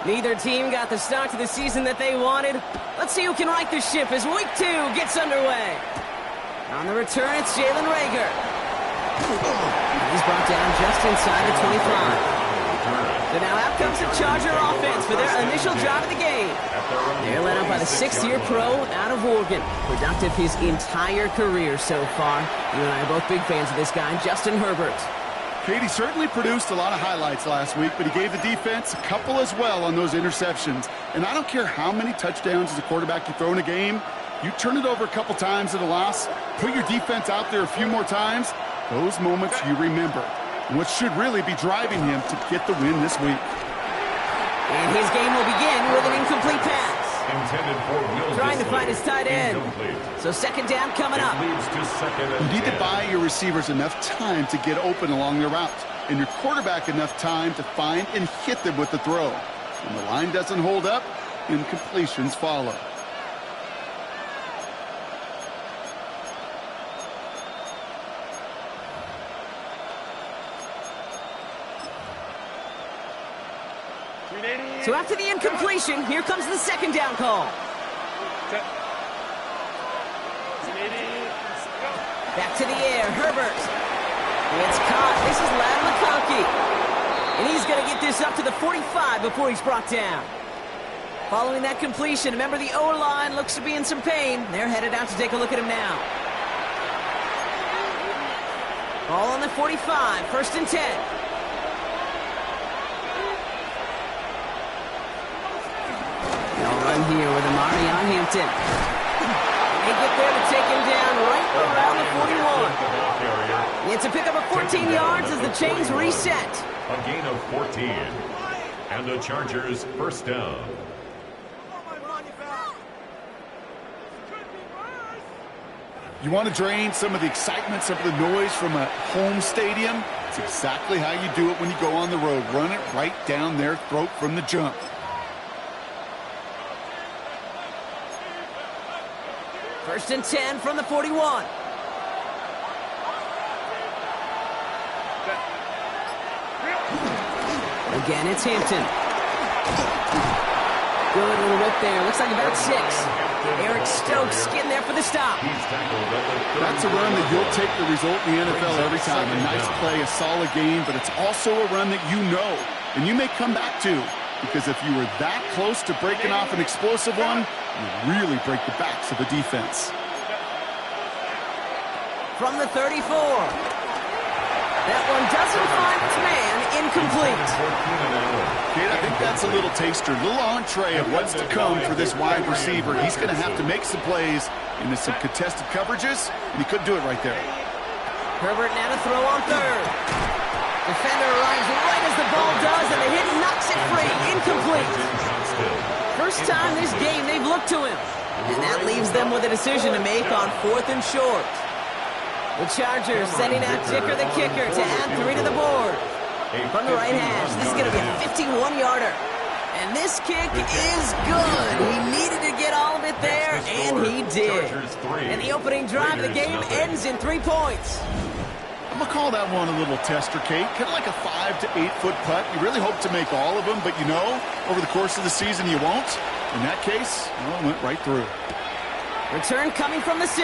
Neither team got the start to the season that they wanted. Let's see who can right the ship as week 2 gets underway. On the return, it's Jalen Reagor. He's brought down just inside the 25. So now out comes the Charger offense for their initial drive of the game. They're led up by the 6th-year pro out of Oregon. Productive his entire career so far. You and I are both big fans of this guy, Justin Herbert. Katie certainly produced a lot of highlights last week, but he gave the defense a couple as well on those interceptions. And I don't care how many touchdowns as a quarterback you throw in a game, you turn it over a couple times at a loss, put your defense out there a few more times, those moments you remember. And what should really be driving him to get the win this week. And his game will begin with an incomplete pass. Trying to find his tight end. So second down coming up. You need to buy your receivers enough time to get open along their route, and your quarterback enough time to find and hit them with the throw. When the line doesn't hold up, incompletions follow. So after the incompletion, here comes the second down call. Back to the air, Herbert. It's caught. This is Ladd McConkey. And he's going to get this up to the 45 before he's brought down. Following that completion, remember the O-line looks to be in some pain. They're headed out to take a look at him now. Ball on the 45, 1st and 10. Run here with Amari on Hampton. They get there to take him down right around the 41. It's a pickup of 14 yards as the chains reset. A gain of 14. And the Chargers first down. You want to drain some of the excitement, some of the noise from a home stadium? It's exactly how you do it when you go on the road. Run it right down their throat from the jump. First and 10 from the 41. Again, it's Hampton. Good little whip there. Looks like about 6. Eric Stokes getting there for the stop. That's a run that you'll take the result in the NFL every time. A nice play, a solid game, but it's also a run that you know and you may come back to, because if you were that close to breaking off an explosive one, you really break the backs of the defense. From the 34. That one doesn't find its man. Incomplete. Kid, I think that's a little taster, a little entree of what's to come for this wide receiver. He's going to have to make some plays into some contested coverages, and he couldn't do it right there. Herbert now to throw on 3rd. Defender arrives right as the ball does, and the hit knocks it free. Incomplete. First time this game they've looked to him. And that leaves them with a decision to make on 4th and short. The Chargers sending out Dicker the kicker to add 3 to the board. From the right hash, this is going to be a 51-yarder. And this kick is good. He needed to get all of it there, and he did. And the opening drive of the game ends in 3 points. I'm going to call that one a little tester, Kate. Kind of like a 5 to 8 foot putt. You really hope to make all of them, but you know, over the course of the season, you won't. In that case, well, it went right through. Return coming from the 6.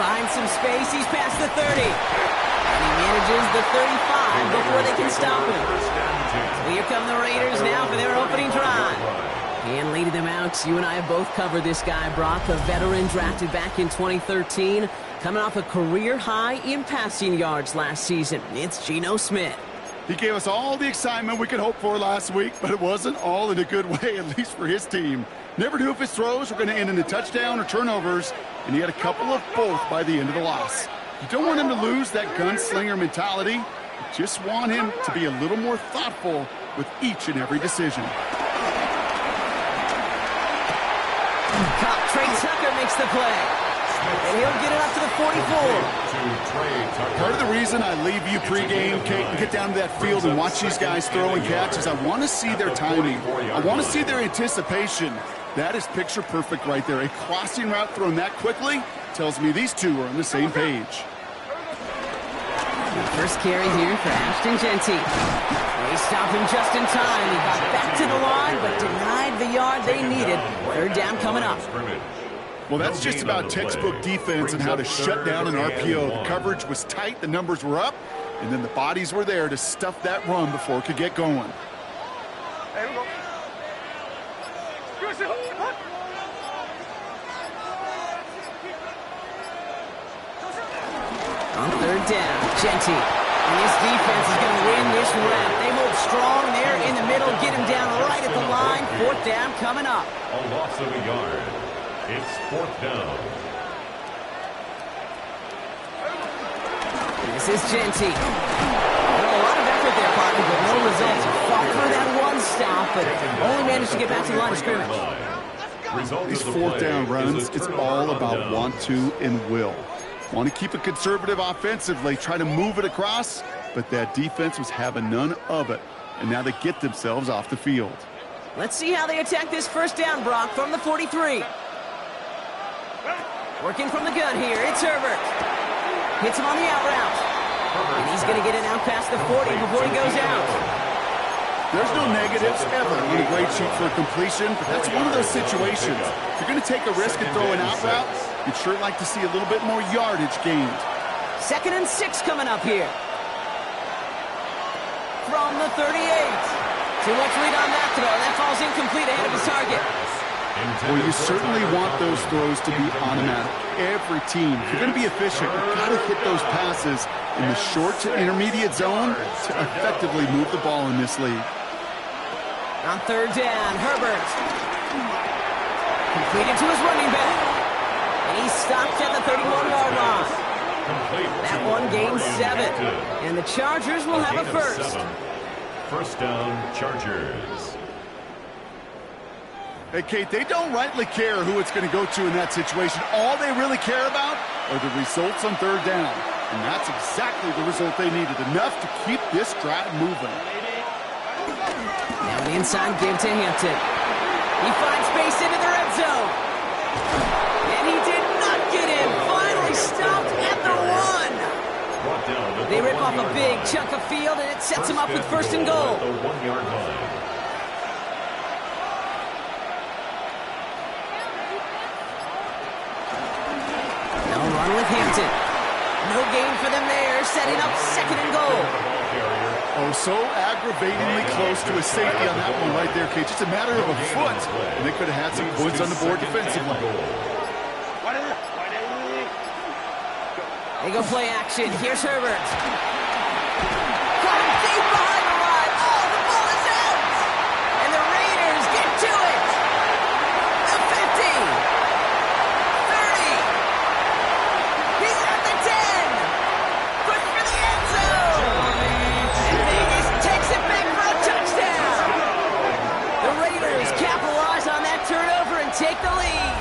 Finds some space. He's past the 30. And he manages the 35 before they can stop him. So here come the Raiders now for their opening drive. And leading them out, you and I have both covered this guy, Brock, a veteran drafted back in 2013, coming off a career high in passing yards last season. It's Geno Smith. He gave us all the excitement we could hope for last week, but it wasn't all in a good way, at least for his team. Never knew if his throws were going to end in a touchdown or turnovers, and he had a couple of both by the end of the loss. You don't want him to lose that gunslinger mentality. You just want him to be a little more thoughtful with each and every decision. Trey Tucker makes the play. And he'll get it up to the 44. Part of the reason I leave you pregame, Kate, and get down to that field and watch these guys throw and catch is I want to see their timing. I want to see their anticipation. That is picture perfect right there. A crossing route thrown that quickly tells me these two are on the same page. First carry here for Ashton Genty. They stopped him just in time. He got back to the line, but denied the yard they needed. Third down coming up. Well, that's just about textbook defense and how to shut down an RPO. The coverage was tight, the numbers were up, and then the bodies were there to stuff that run before it could get going. On third down, Genty. And this defense is going to win this round. They hold strong there in the middle, get him down right at the line. Fourth down coming up. A loss of a yard. It's fourth down. This is Genty. Well, a lot of effort there, partner, but no results. Fought for that one stop, but only managed to get back to the line of scrimmage. These fourth down runs, it's all about want to and will. Want to keep it conservative offensively, try to move it across, but that defense was having none of it, and now they get themselves off the field. Let's see how they attack this first down, Brock, from the 43. Working from the gun here, it's Herbert. Hits him on the out route. And he's going to get it out past the 40 before he goes out. There's no negatives ever on a grade sheet for a completion, but that's one of those situations. If you're going to take a risk and throw an out route, you'd sure like to see a little bit more yardage gained. 2nd and 6 coming up here. From the 38. Too much lead on that throw. That falls incomplete ahead of his target. Well, you certainly want those throws to be automatic. Every team, if you're going to be efficient, you've got to hit those passes in the short to intermediate zone to effectively move the ball in this league. On third down, Herbert. Completed to his running back. And he stopped at the 31-yard line. That one gains 7. And the Chargers will have a first. First down, Chargers. Hey, Kate, they don't rightly care who it's going to go to in that situation. All they really care about are the results on third down. And that's exactly the result they needed, enough to keep this drive moving. Now an inside give to Hampton. He finds space into the red zone. And he did not get in. Finally stopped at the 1. They rip off a big chunk of field, and it sets him up with first and goal. The 1-yard line. Run with Hampton. No gain for them there, setting up 2nd and goal. Oh, so aggravatingly close to a safety on that one right there, Kate. Just a matter of a foot, and they could have had some points on the board defensively. They go play action. Here's Herbert. Caught him deep behind the line. Oh, the ball is out! And the Raiders get to it. The 50. Take the lead.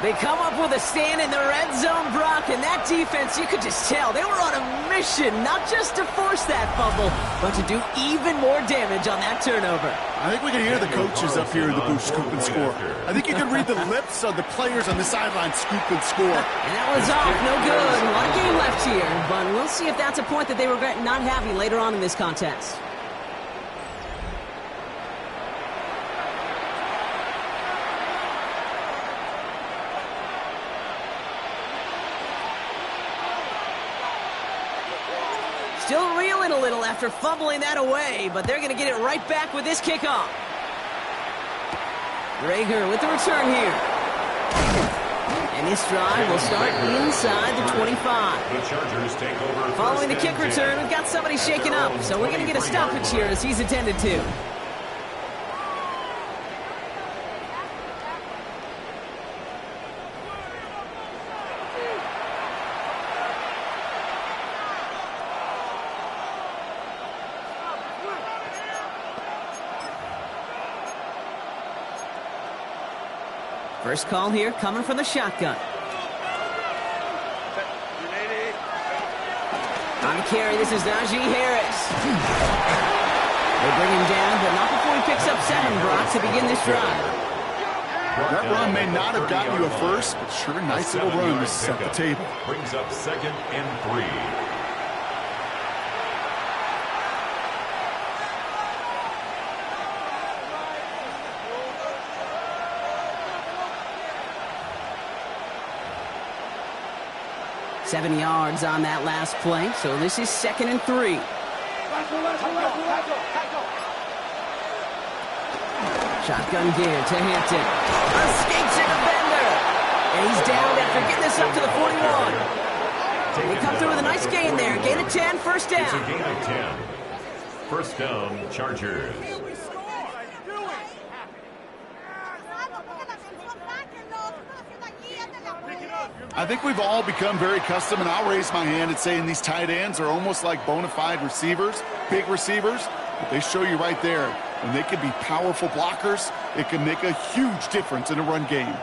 They come up with a stand in the red zone, Brock, and that defense, you could just tell, they were on a mission, not just to force that fumble, but to do even more damage on that turnover. I think we can hear the coaches up here in the booth scoop and score. I think you can read the lips of the players on the sideline scoop and score. And that was off, no good. A lot of game left here, but we'll see if that's a point that they regret not having later on in this contest. Still reeling a little after fumbling that away, but they're going to get it right back with this kickoff. Rager with the return here. And this drive will start inside the 25. The Chargers take over. Following the kick return, we've got somebody shaken up, so we're going to get a stoppage here as he's attended to. First call here coming from the shotgun. On the carry, this is Najee Harris. They bring him down, but not before he picks up 7, Brock, to begin this drive. That run may not have gotten you a first, but sure a nice little run to set the table. Brings up 2nd and 3. Seven yards on that last play, so this is 2nd and 3. Shotgun gear to Hampton. Escapes a defender. And he's down after getting this up to the 41. They come through with a nice gain there. Gain of 10, first down. It's a gain of 10. First down, Chargers. I think we've all become very accustomed, and I'll raise my hand at saying these tight ends are almost like bona fide receivers, big receivers. But they show you right there, when they can be powerful blockers, it can make a huge difference in a run game.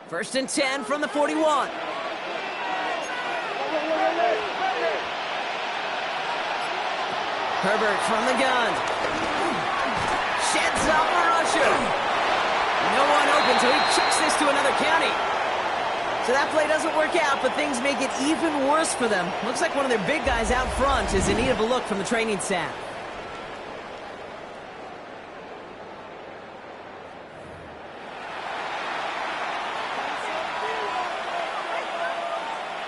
First and 10 from the 41. Herbert from the gun. Sheds off a rusher. No one open, so he chucks this to another county. So that play doesn't work out, but things make it even worse for them. Looks like one of their big guys out front is in need of a look from the training staff.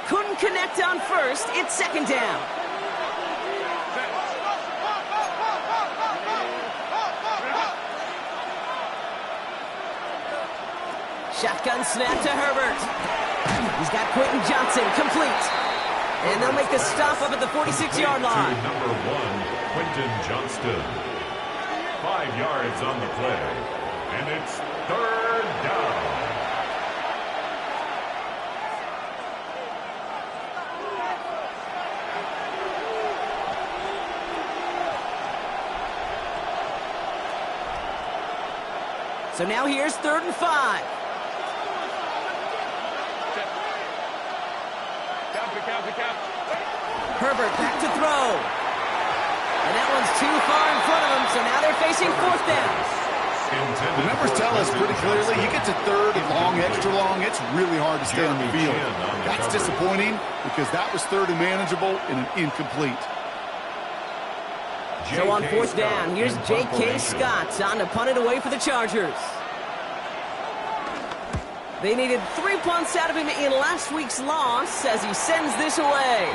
Couldn't connect on first. It's 2nd down. Shotgun snap to Herbert. He's got Quentin Johnson complete. And they'll make the stop up at the 46-yard line. Number 1, Quentin Johnston. 5 yards on the play. And it's 3rd down. So now here's 3rd and 5. Herbert back to throw. And that one's too far in front of him, so now they're facing 4th down. The numbers tell us pretty clearly, you get to 3rd and long, extra long, it's really hard to stay on the field. That's disappointing because that was 3rd and manageable and an incomplete. So on 4th down, here's J.K. Scott on to punt it away for the Chargers. They needed 3 punts out of him in last week's loss as he sends this away.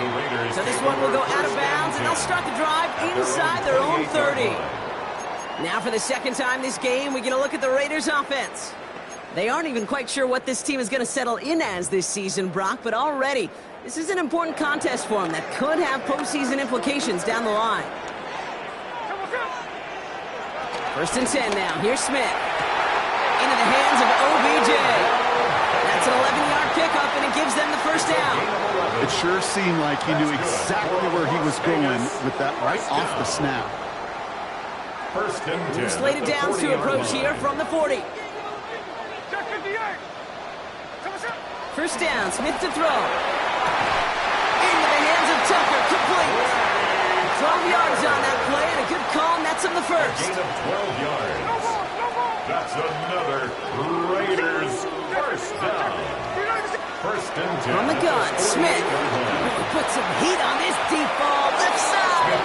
So this one will go out of bounds, and they'll start the drive inside their own 30. Now for the 2nd time this game, we get a look at the Raiders' offense. They aren't even quite sure what this team is going to settle in as this season, Brock, but already this is an important contest for them that could have postseason implications down the line. 1st and 10 now. Here's Smith. Into the hands of OBJ. That's an 11-yard pickup, and it gives them the first down. It sure seemed like he knew exactly where he was going with that right off the snap. 1st and 10. Slated downs to approach here from the 40. 1st down, Smith to throw. Into the hands of Tucker, complete. 12 yards on that play, and a good call, and that's on the first. Gain of 12 yards. That's another Raiders first down. 1st and 10. On the gun, Smith. Really put some heat on this deep ball, left side.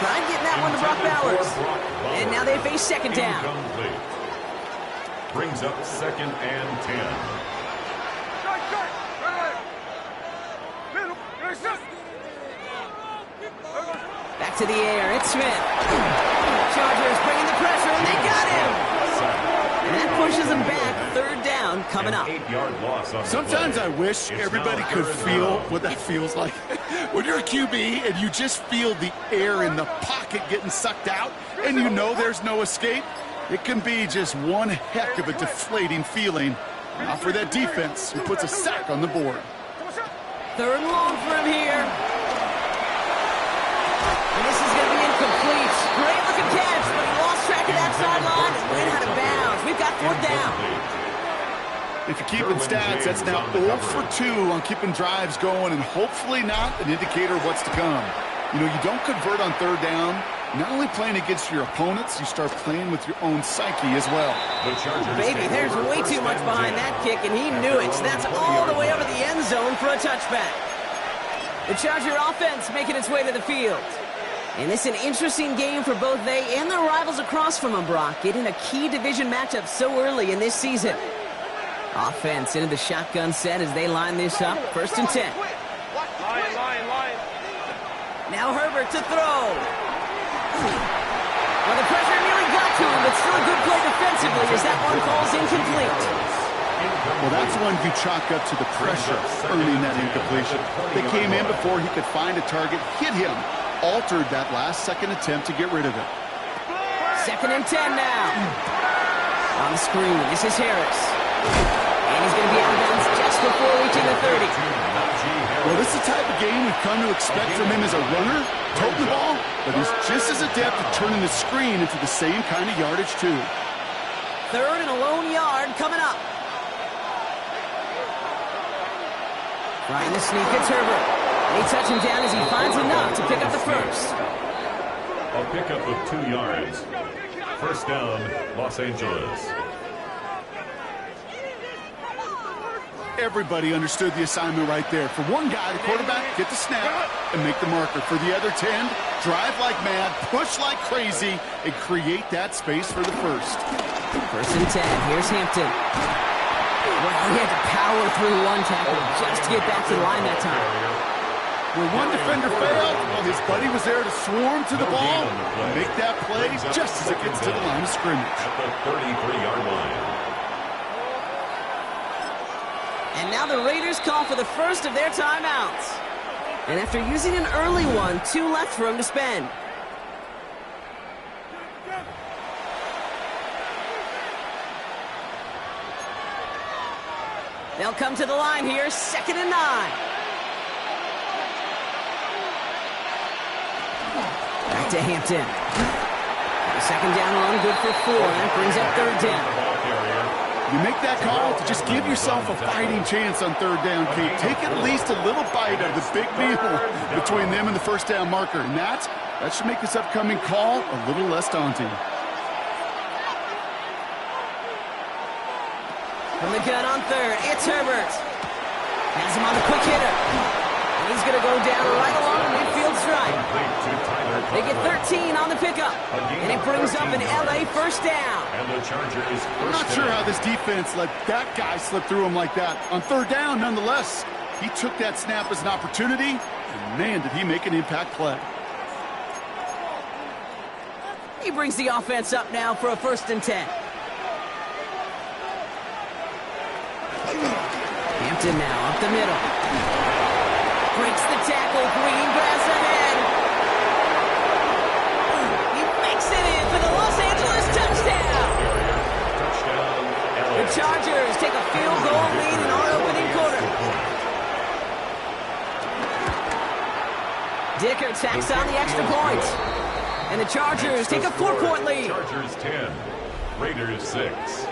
Tried getting that one to Brock Bowers. And now they face 2nd down. Incomplete. Brings up 2nd and 10. Back to the air, it's Smith. Chargers bringing the pressure, and they got him. And that pushes them back. 3rd down coming up. 8-yard loss on Sometimes I wish everybody could feel what that feels like. When you're a QB and you just feel the air in the pocket getting sucked out and you know there's no escape, it can be just one heck of a deflating feeling. Not for that defense who puts a sack on the board. 3rd and long for him here. And this is going to be incomplete. Great looking catch, but he lost track of that sideline and went out of bounds. We've got 4th down. If you're keeping stats, that's now 0 for 2 on keeping drives going and hopefully not an indicator of what's to come. You know, you don't convert on 3rd down, Not only playing against your opponents, you start playing with your own psyche as well. Baby, there's way too much behind that kick, and he knew it. So that's all the way over the end zone for a touchback. The Charger offense making its way to the field. And it's an interesting game for both they and their rivals across from them, Brock, getting a key division matchup so early in this season. Offense into the shotgun set as they line this up. 1st and 10. Line. Now Herbert to throw. Well, the pressure nearly got to him, but still a good play defensively as that one falls incomplete. Well, that's one you chalk up to the pressure earning that incompletion. They came in before he could find a target, hit him, altered that last-second attempt to get rid of it. 2nd and 10 now. On the screen, this is Harris. And he's going to be out of bounds just before reaching the 30. Well, this is the type of game we've come to expect from him as a runner, toting the ball, but he's just as adept at turning the screen into the same kind of yardage, too. 3rd and a lone yard coming up. Trying to sneak, it's Herbert. They touch him down as he finds enough to pick up the first. A pickup of 2 yards. 1st down, Los Angeles. Everybody understood the assignment right there. For one guy, the quarterback, get the snap and make the marker. For the other 10, drive like mad, push like crazy, and create that space for the first. 1st and 10, here's Hampton. Well, he had to power through one tackle just to get back to the line that time. When one defender failed, well, his buddy was there to swarm to the ball and make that play just as it gets to the line of scrimmage. At the 33-yard line. And now the Raiders call for the first of their timeouts. And after using an early one, 2 left for him to spend. They'll come to the line here, 2nd and 9. Back to Hampton. The 2nd down run, good for 4. That brings up 3rd down. You make that call to just give yourself a fighting chance on 3rd down, Kate. Take at least a little bite of the big meal between them and the 1st down marker. And that should make this upcoming call a little less daunting. From the gun on 3rd, it's Herbert. Has him on the quick hitter. And he's going to go down right along the midfield stripe. They get 13 on the pickup. And it brings up an LA 1st down. And the Chargers. I'm not sure how this defense let that guy slip through him like that. On 3rd down, nonetheless, he took that snap as an opportunity, and man, did he make an impact play. He brings the offense up now for a 1st and 10. Hampton now up the middle. Breaks the tackle, green grass ahead. He makes it in for the Los Angeles touchdown. The Chargers take a field goal lead in our opening quarter. Dicker tacks on the extra point. And the Chargers take a 4-point lead. Chargers 10, Raiders 6.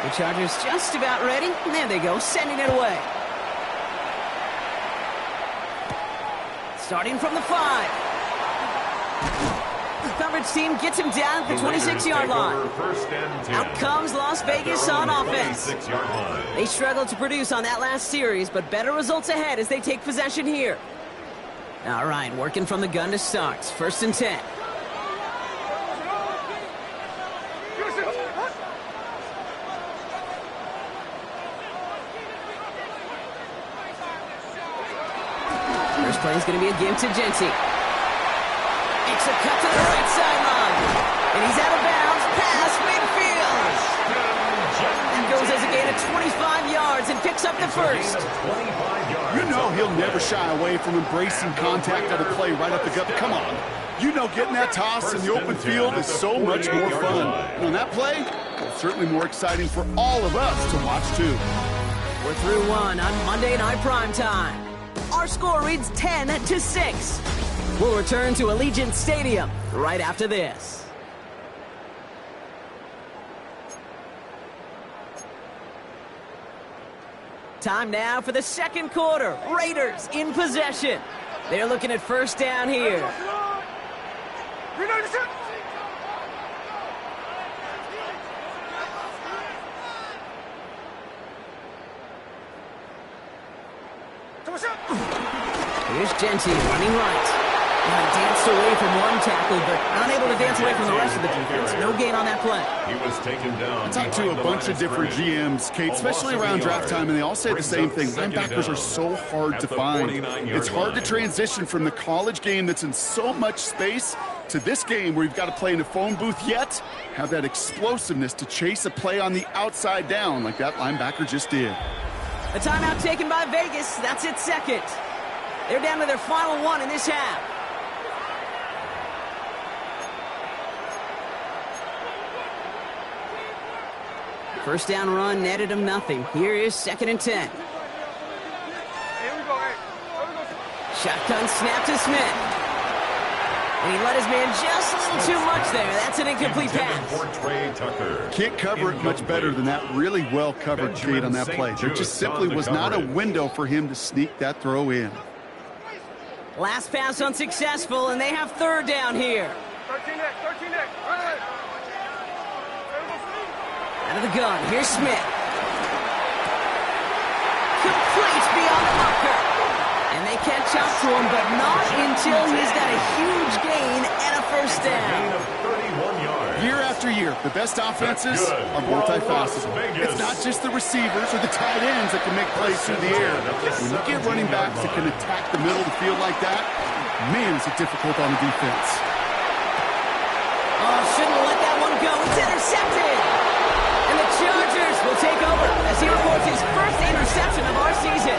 The Chargers just about ready. And there they go, sending it away. Starting from the 5. The coverage team gets him down at the 26-yard line. Out comes Las Vegas on offense. They struggled to produce on that last series, but better results ahead as they take possession here. All right, working from the gun to start. 1st and 10. First play is going to be a give to Jency. It's a cut to the right sideline. And he's out of bounds, past midfield. And goes as a gain of 25 yards and picks up the first. You know he'll never shy away from embracing contact on a play right up the gut. Come on. You know getting that toss in the open field is so much more fun. And on that play, well, certainly more exciting for all of us to watch, too. We're through one on Monday Night Primetime. Our score reads 10-6. We'll return to Allegiant Stadium right after this. Time now for the second quarter. Raiders in possession. They're looking at first down here. Here's Genty running right. Danced away from one tackle, but unable to dance away from the rest of the defense. No gain on that play. He was taken down. I talked to a bunch of different GMs, Kate, especially around draft time, and they all say the same thing. Linebackers are so hard to find. It's hard to transition from the college game that's in so much space to this game where you've got to play in a phone booth, yet have that explosiveness to chase a play on the outside down like that linebacker just did. A timeout taken by Vegas. That's its second. They're down to their final one in this half. First down run netted him nothing. Here is 2nd and 10. Shotgun snap to Smith. And he let his man just a little too much there. That's an incomplete pass. Can't cover it much better than that really well covered Kate on that play. There just simply was not a window for him to sneak that throw in. Last pass unsuccessful, and they have third down here. 13X. Out of the gun, here's Smith. Complete beyond the marker. And they catch up to him, but not until he's got a huge gain and a first down. Year after year, the best offenses are multifaceted. It's not just the receivers or the tight ends that can make plays through the air. When you get running backs that can attack the middle of the field like that, man, is it difficult on the defense. Oh, shouldn't have let that one go. It's intercepted. And the Chargers will take over as he reports his first interception of our season.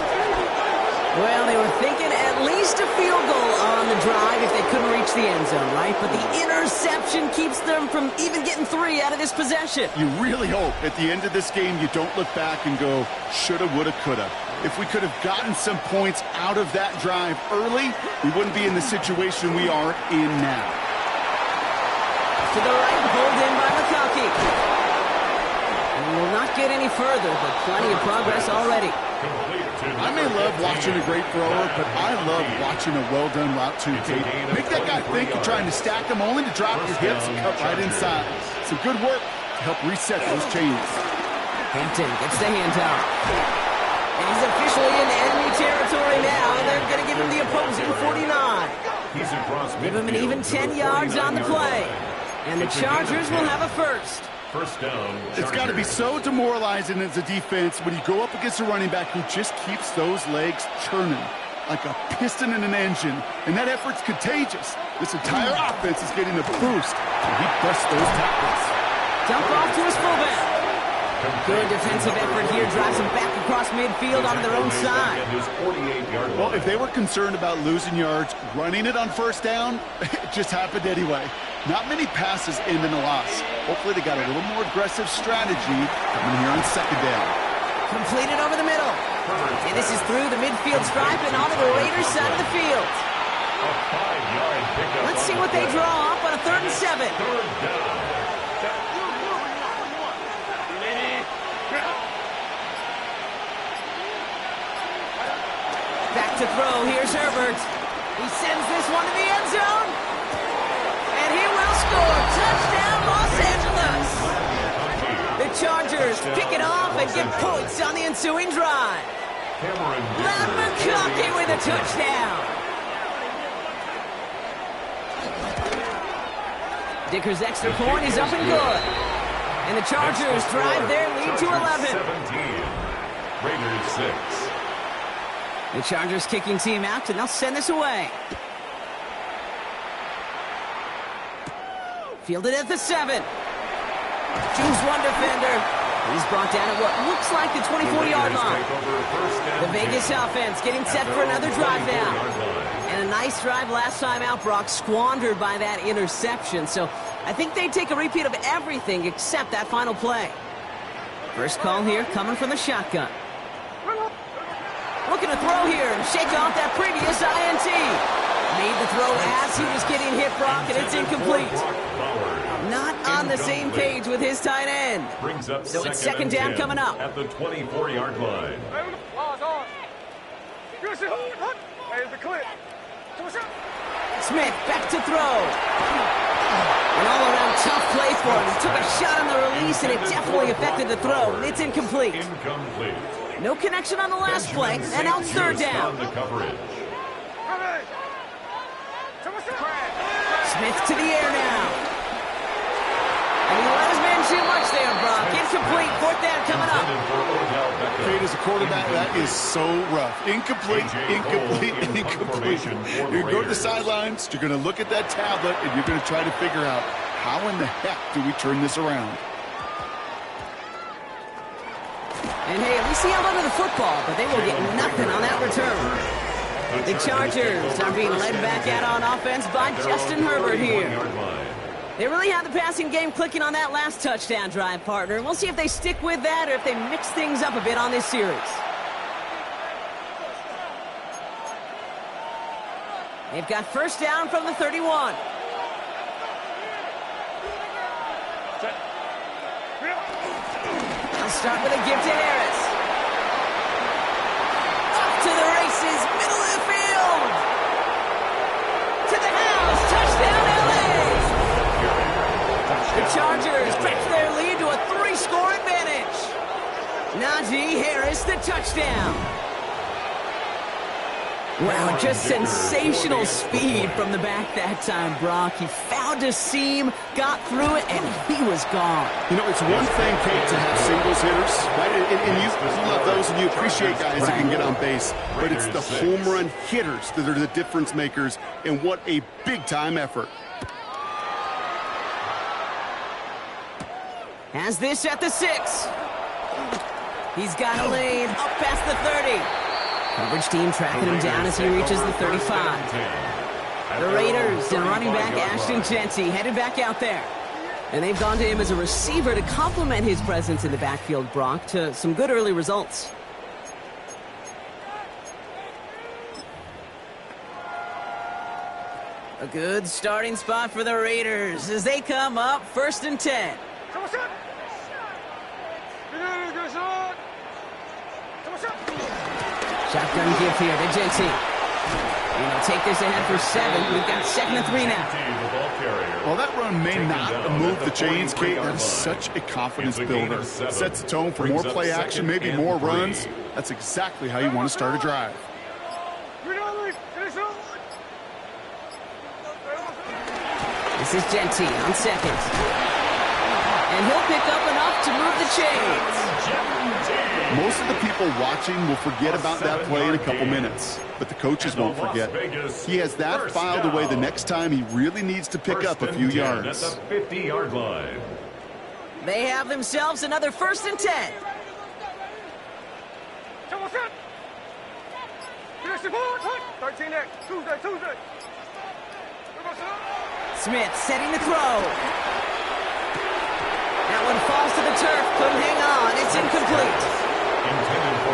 Well, they were thinking at least a field goal on the drive if they couldn't reach the end zone, right? But the interception keeps them from even getting 3 out of this possession. You really hope at the end of this game you don't look back and go, shoulda, woulda, coulda. If we could have gotten some points out of that drive early, we wouldn't be in the situation we are in now. To the right, pulled in by McConkey. And will not get any further, but plenty of progress already. I may love watching a great thrower, but I love watching a well-done route too, Kate. Make that guy think you're trying to stack him only to drop your hips and cut right inside. Some good work to help reset those chains. Hampton gets the handoff. And he's officially in enemy territory now, and they're going to give him the opposing 49. Give him an even 10 yards on the play. And the Chargers will have a first. First down. It's got to be so demoralizing as a defense when you go up against a running back who just keeps those legs churning like a piston in an engine. And that effort's contagious. This entire offense is getting a boost when he busts those tackles. Dump off to his fullback. Good defensive effort here. Drives him back across midfield onto their own side. Well, if they were concerned about losing yards, running it on first down, it just happened anyway. Not many passes end in a loss. Hopefully they got a little more aggressive strategy coming here on second down. Completed over the middle. And this is through the midfield stripe and onto the Raiders side of the field. Let's see what they draw up on a 3rd and 7. Back to throw. Here's Herbert. He sends this one to the end zone. And he will score. Touchdown, Los Angeles. The Chargers pick it off and get points on the ensuing drive. Matt McConkey with a touchdown. Dicker's extra point is up and good. And the Chargers drive their lead to 11. 17. Raiders 6. The Chargers kicking team out, and they'll send this away. Fielded at the 7. Choose one defender. He's brought down at what looks like the 24-yard line. The Vegas offense getting set for another drive now. And a nice drive last time out, Brock, squandered by that interception. So I think they take a repeat of everything except that final play. First call here coming from the shotgun. Looking to throw here and shake off that previous INT. Made the throw as he was getting hit, Brock, and it's incomplete. Not on the same page with his tight end. Brings up so it's second down coming up. At the 24-yard line. There's the clip. Smith back to throw. An all-around tough play for him. He took a shot on the release, and it definitely affected the throw. It's incomplete. No connection on the last play, and now it's third down. Smith to the air now. And he let his man too much there, Brock. Incomplete. Fourth down coming up. Kate, as a quarterback, that is so rough. Incomplete, incomplete, incomplete. You're going to go to the sidelines, you're going to look at that tablet, and you're going to try to figure out how in the heck do we turn this around. And hey, at least he held onto the football, but they will get nothing on that return. The Chargers are being led back out on offense by Justin Herbert here. They really had the passing game clicking on that last touchdown drive, partner. We'll see if they stick with that or if they mix things up a bit on this series. They've got first down from the 31. They'll start with a give to Harris. Off to the races, middle of the field. To the house, touchdown LA. The Chargers stretch their lead to a 3-score advantage. Najee Harris, the touchdown. Wow, just sensational speed from the back that time, Brock. He found a seam, got through it, and he was gone. You know, it's one thing, Kate, to have singles hitters, right? And you love those, and you appreciate guys that can get on base. But it's the home run hitters that are the difference makers, and what a big-time effort. Has this at the 6. He's got a lane up past the 30. Coverage team tracking him down as he reaches the 35. The Raiders and running back Ashton Jeanty headed back out there. And they've gone to him as a receiver to complement his presence in the backfield, Brock, to some good early results. A good starting spot for the Raiders as they come up 1st and 10. Shotgun give here to Jeanty. And he'll take this ahead for 7. We've got 2nd and 3 now. Well, that run may not move the chains, Kate. That is such a confidence builder. Sets the tone for more play action, maybe more runs. That's exactly how you want to start a drive. This is Jeanty on 2nd. And he'll pick up enough to move the chains. Most of the people watching will forget about that play in a couple minutes, but the coaches won't forget. He has that filed away the next time he really needs to pick up a few yards. At the 50-yard line. They have themselves another 1st and 10. Smith setting the throw. That one falls to the turf. Couldn't hang on. It's incomplete.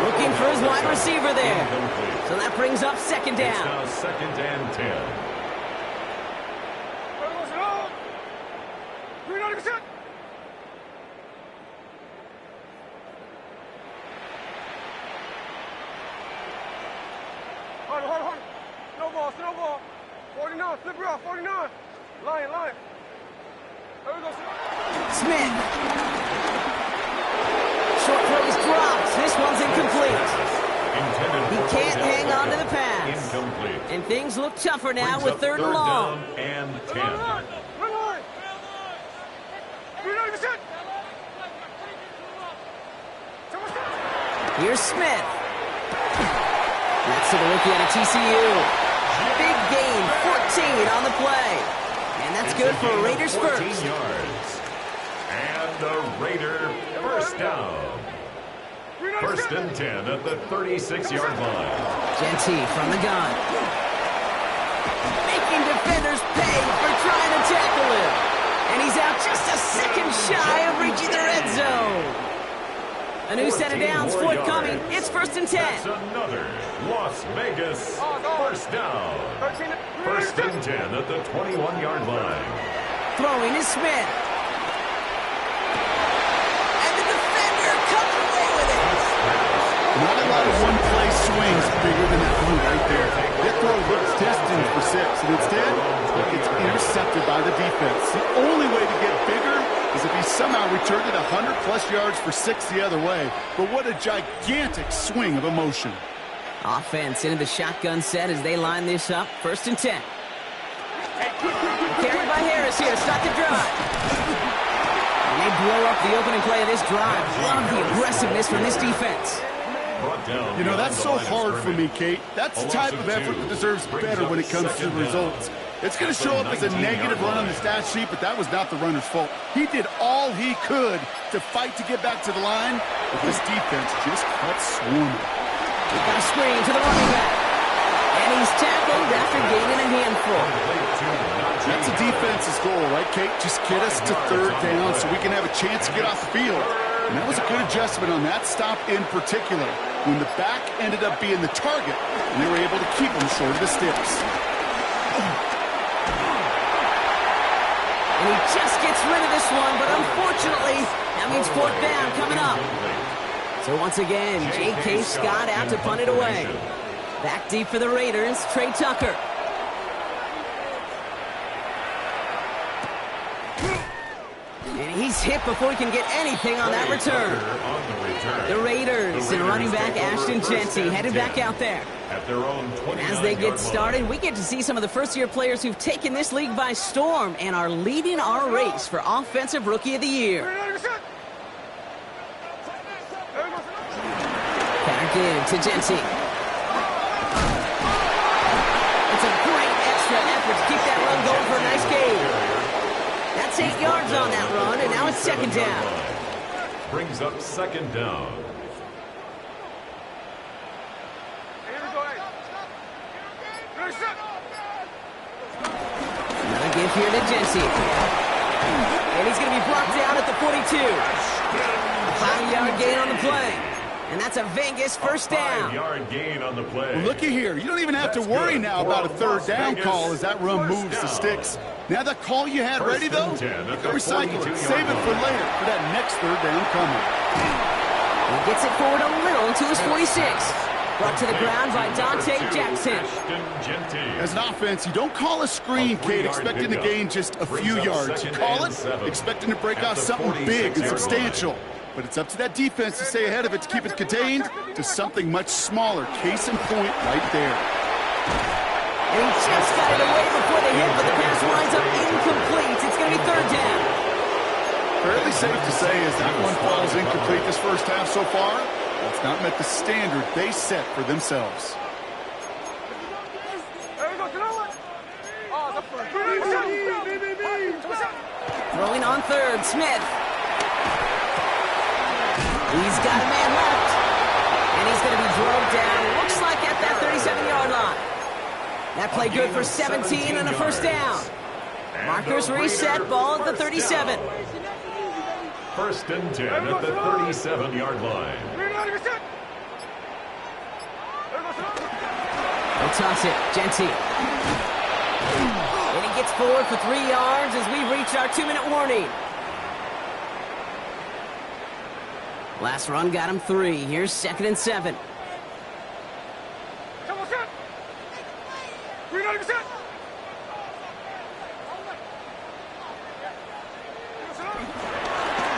Looking for his wide receiver there. So that brings up 2nd down. It's now 2nd and 10. Hold. No ball. 49, flip her off, 49. Line. Smith. Short throw is dropped. This one's incomplete. He can't hang on to the pass. Incomplete. And things look tougher now Brings with up 3rd and long. down and 10. Here's Smith. That's to the rookie out of TCU. Big gain, 14 on the play. And that's good for Raiders 1st. Yards. And the Raider 1st down. 1st and 10 at the 36-yard line. Jeanty from the gun. Making defenders pay for trying to tackle him. And he's out just a second shy of reaching the red zone. A new set of downs forthcoming. It's 1st and 10. That's another Las Vegas 1st down. 1st and 10 at the 21-yard line. Throwing is Smith. And the defender comes away with it. Not a lot of one-play swings bigger than that blue right there. That throw looks destined for 6, and instead, it gets intercepted by the defense. The only way to get bigger is if he somehow returned it 100-plus yards for 6 the other way. But what a gigantic swing of emotion. Offense into the shotgun set as they line this up. 1st and 10. Carried by Harris here. Stop the drive. And they blow up the opening play of this drive. Love the aggressiveness from this defense. You know, that's so hard for me, Kate. That's the type of effort that deserves better when it comes to the results. It's going to show up as a negative run on the stat sheet, but that was not the runner's fault. He did all he could to fight to get back to the line, but this defense just kept swarming. He's got a screen to the running back. And he's tackled after gaining a handful. That's a defense's goal, right, Kate? Just get us to 3rd down so we can have a chance to get off the field. And that was a good adjustment on that stop in particular, when the back ended up being the target, and they were able to keep him short of the sticks. And he just gets rid of this one, but unfortunately, that means 4th down coming up. So once again, J.K. Scott out to punt it away. Back deep for the Raiders, Trey Tucker. And he's hit before he can get anything on that return. The Raiders and running back Ashton Jeanty headed back out there. And as they get started, we get to see some of the first-year players who've taken this league by storm and are leading our race for Offensive Rookie of the Year. Back in to Jeanty. It's a great extra effort to keep that run going for a nice gain. That's 8 yards on that run, and now it's 2nd down. Brings up 2nd down. Another give here to Jeanty. And he's going to be blocked down at the 42. A 5-yard gain on the play. And that's a Vegas 1st down. 5-yard gain on the play. Well, looky here. You don't even have to worry now about a 3rd down call as that run moves the sticks. Now that call you had ready, though, you can recycle it. Save it for later for that next 3rd down coming. He gets it forward a little to his 46. Brought to the ground by Dante Jackson. As an offense, you don't call a screen, Kate, expecting to gain just a few yards. You call it expecting to break off something big and substantial. But it's up to that defense to stay ahead of it to keep it contained to something much smaller. Case in point right there. And he just got it away before the hit, but the pass winds up incomplete. It's going to be 3rd down. Fairly safe to say as that one falls incomplete this first half so far, it's not met the standard they set for themselves. Throwing on 3rd, Smith. He's got a man left. And he's going to be drove down, looks like at that 37-yard line. That play good for 17 and a 1st down. Markers reset, ball at the 37. 1st and 10 at the 37-yard line. They'll toss it, Jeanty. And he gets forward for 3 yards as we reach our 2-minute warning. Last run got him 3. Here's 2nd and 7.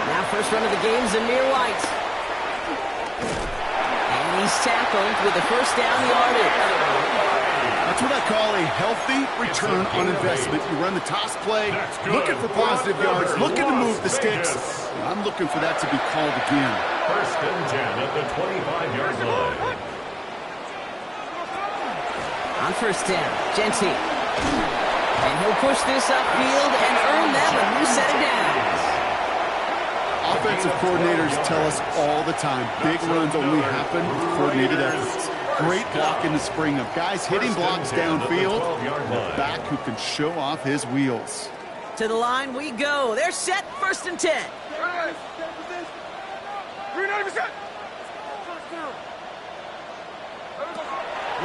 Now first run of the game, Zamir White. And he's tackled with the 1st down yardage. That's what I call a healthy return on investment. You run the toss play, looking for positive yards, looking to move the sticks. I'm looking for that to be called again. 1st and 10 at the 25-yard line. On 1st down, Jeanty. And he'll push this upfield and earn them a new set of downs. Offensive coordinators tell us all the time, big runs only happen with coordinated efforts. Great block in the spring of guys hitting blocks downfield, a back who can show off his wheels. To the line we go. They're set, 1st and 10.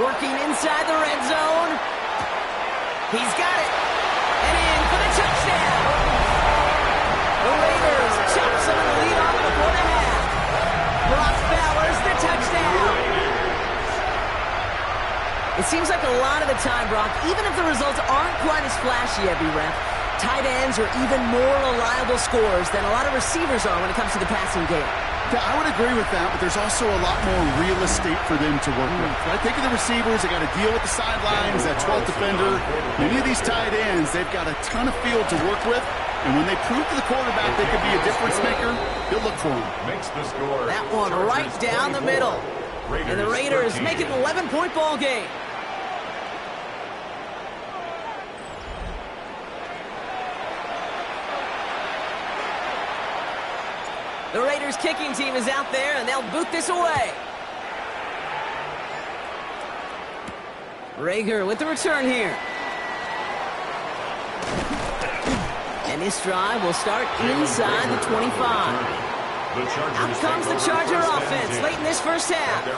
Working inside the red zone. He's got it. And in for the touchdown. The Raiders chop some of the lead off before the half. Brock Bowers the touchdown. It seems like a lot of the time, Brock, even if the results aren't quite as flashy every rep, tight ends are even more reliable scorers than a lot of receivers are when it comes to the passing game. Yeah, I would agree with that, but there's also a lot more real estate for them to work with. Right? Think of the receivers. They got to deal with the sidelines, that 12th defender. Many of these tight ends, they've got a ton of field to work with, and when they prove to the quarterback they could be a difference maker, he'll look for them. Makes the score. That one right down the middle. And the Raiders make it an 11-point ball game. The Raiders kicking team is out there, and they'll boot this away. Rager with the return here. And this drive will start inside the 25. Out comes the Charger offense late in this first half.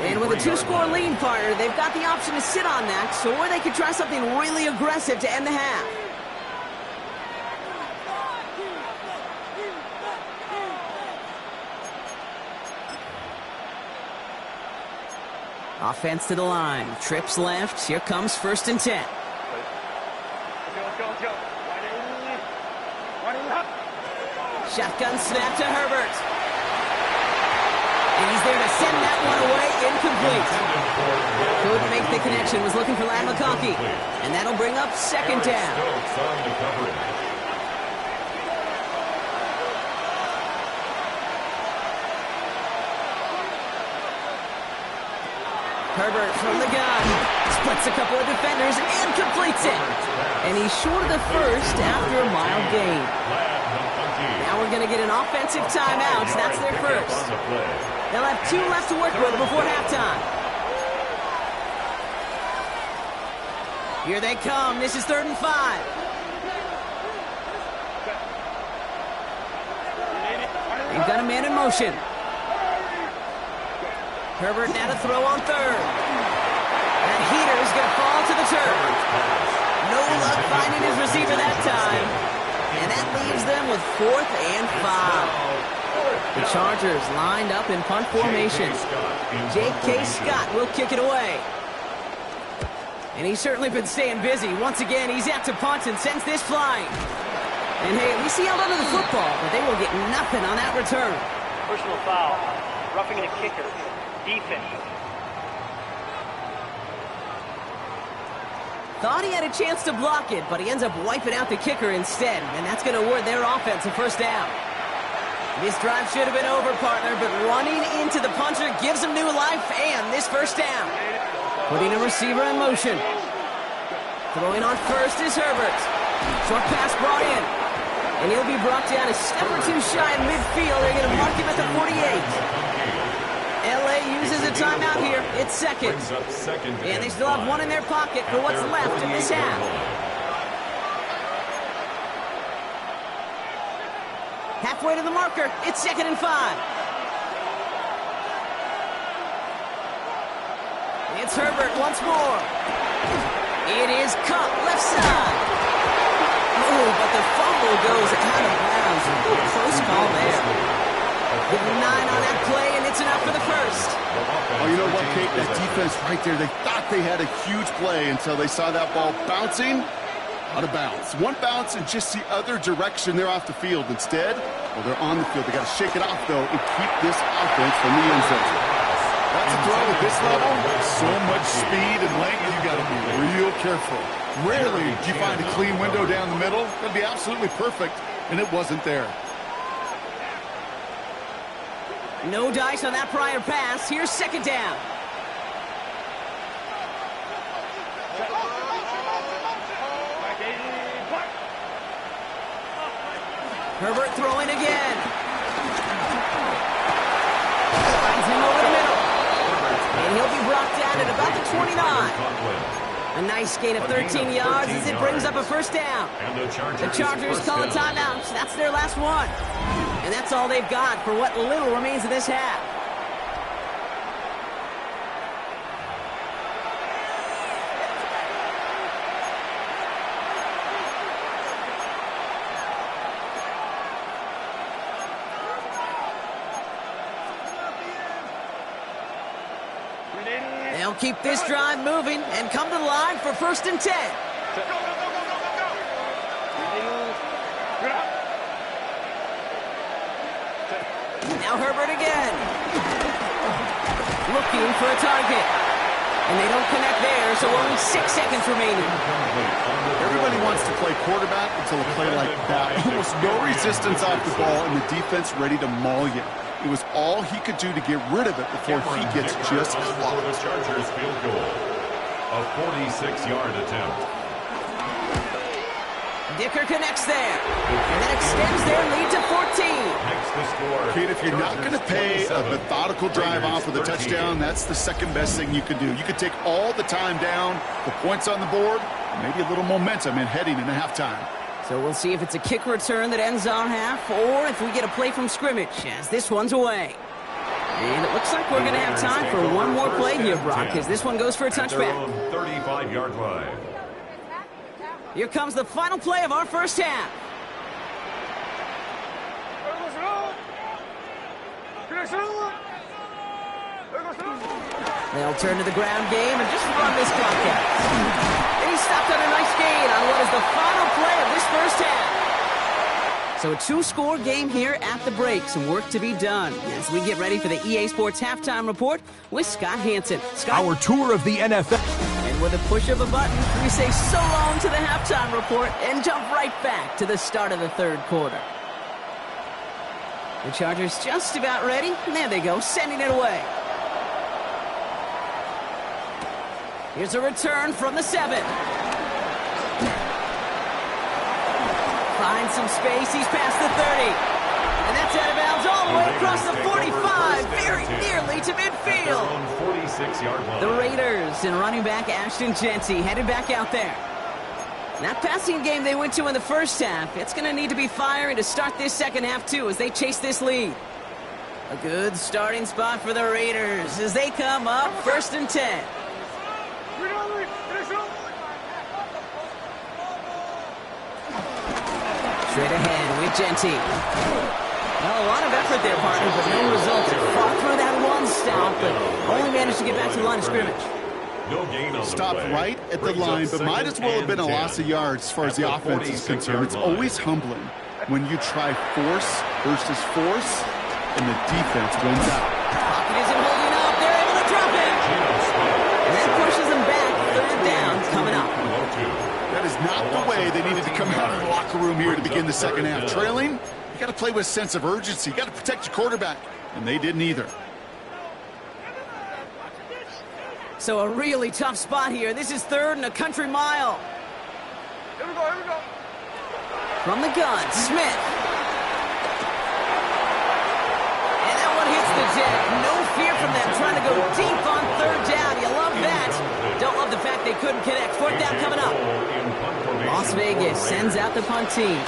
And with a 2-score lead, partner, they've got the option to sit on that, or they could try something really aggressive to end the half. Offense to the line. Trips left. Here comes 1st and 10. Shotgun snap to Herbert. And he's there to send that one away. Incomplete. Couldn't make the connection. Was looking for Lad McConkey. And that'll bring up 2nd down. Herbert from the gun. Splits a couple of defenders and completes it. And he's short of the first after a mild gain. Now we're going to get an offensive timeout. That's their first. They'll have 2 left to work with before halftime. Here they come. This is 3rd and 5. They've got a man in motion. Herbert now to throw on 3rd. That heater is going to fall to the turf. No luck finding his receiver that time. And that leaves them with 4th and 5. The Chargers lined up in punt formation. J.K. Scott will kick it away. And he's certainly been staying busy. Once again, he's out to punt and sends this flying. And hey, at least he held onto the football, but they will get nothing on that return. Personal foul. Roughing the kicker. Defense. Thought he had a chance to block it, but he ends up wiping out the kicker instead, and that's going to award their offense a 1st down. This drive should have been over, partner, but running into the punter gives him new life and this 1st down. Putting a receiver in motion. Throwing on 1st is Herbert. Short pass brought in. And he'll be brought down a step or 2 shy in midfield. They're going to mark him at the 48. L.A. uses a timeout here. It's 2nd. And they still have 1 in their pocket for what's left in this half. Halfway to the marker. It's 2nd and 5. It's Herbert once more. It is Cup, left side. Oh, but the fumble goes out of bounds. Close call there. Give him 9 on that play, and it's enough for the 1st. Oh, you know what, Kate? That defense right there, they thought they had a huge play until they saw that ball bouncing out of bounds. One bounce in just the other direction. They're off the field. Instead, well, they're on the field. They got to shake it off, though, and keep this offense from the end zone. That's a throw at this level. So much speed and length, you got to be real careful. Rarely do you find a clean window down the middle. That'd be absolutely perfect, and it wasn't there. No dice on that prior pass. Here's 2nd down. Herbert throwing again. Finds him over the middle. And he'll be brought down at about the 29. A nice gain of 13 yards as it brings up a 1st down. The Chargers call a timeout. That's their last one. And that's all they've got for what little remains of this half. They'll keep this drive moving and come to the line for 1st and 10. Now Herbert again. Looking for a target. And they don't connect there, so only 6 seconds remaining. Everybody wants to play quarterback until a play like that. Almost no resistance off the ball and the defense ready to maul you. It was all he could do to get rid of it before he gets just clocked. The Chargers field goal. A 46-yard attempt. Dicker connects there. And that extends their lead to 14. Next to score. Kid, if you're not going to pay a methodical drive off with a touchdown, that's the second best thing you can do. You could take all the time down, the points on the board, maybe a little momentum in heading into halftime. So we'll see if it's a kick return that ends our half or if we get a play from scrimmage as this one's away. And it looks like we're going to have time for one more play here, Brock, as this one goes for a touchback. 35-yard line. Here comes the final play of our first half. They'll turn to the ground game and just run this clock out. And he stopped on a nice gain on what is the final play of this first half. So a 2-score game here at the break. Some work to be done as we get ready for the EA Sports Halftime Report with Scott Hansen. Scott, our tour of the NFL. And with a push of a button, we say so long to the halftime report and jump right back to the start of the third quarter. The Chargers just about ready. And there they go, sending it away. Here's a return from the 7. Finds some space. He's past the 30. And that's out of bounds all the way across the 45. Very nearly to midfield. 46-yard line. The Raiders and running back Ashton Genty headed back out there. That passing game they went to in the first half, it's going to need to be firing to start this second half, too, as they chase this lead. A good starting spot for the Raiders as they come up 1st and 10. Straight ahead with Genty. Well, a lot of effort there, partner, but no results. Fought through that one stop, but only managed to get back to the line of scrimmage. No gain on the Stopped play. right at the line, but might as well have been a loss of yards as far as the offense is concerned. It's always humbling when you try force versus force, and the defense wins out. Pocket isn't holding up. They're able to drop it. And that pushes them back. 3rd down coming up. That is not the way they needed to come out of the locker room here to begin the second half. Trailing, you got to play with a sense of urgency. You got to protect your quarterback, and they didn't either. So a really tough spot here. This is 3rd and a country mile. Here we go. From the gun, Smith. And that one hits the deck. No fear from them trying to go deep on 3rd down. You love that. Don't love the fact they couldn't connect. 4th down coming up. Las Vegas sends out the punt team.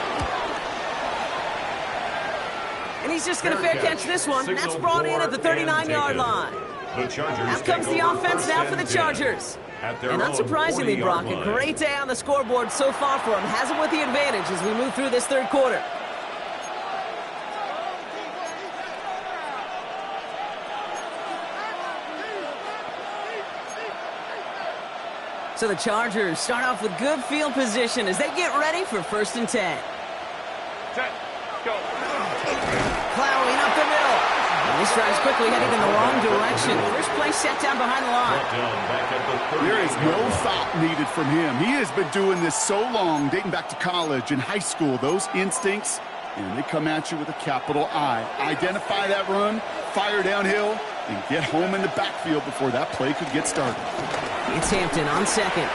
And he's just going to fair catch this one. That's brought in at the 39-yard line. Out comes the offense now for the Chargers. And unsurprisingly, Brock, a great day on the scoreboard so far for him. Has him with the advantage as we move through this third quarter. So the Chargers start off with good field position as they get ready for 1st and 10. Go. Plowing up the middle. And this drive's quickly heading in the wrong direction. First play set down behind the line. There is no thought needed from him. He has been doing this so long, dating back to college and high school. Those instincts, and they come at you with a capital I. Identify that run, fire downhill, and get home in the backfield before that play could get started. It's Hampton on 2nd.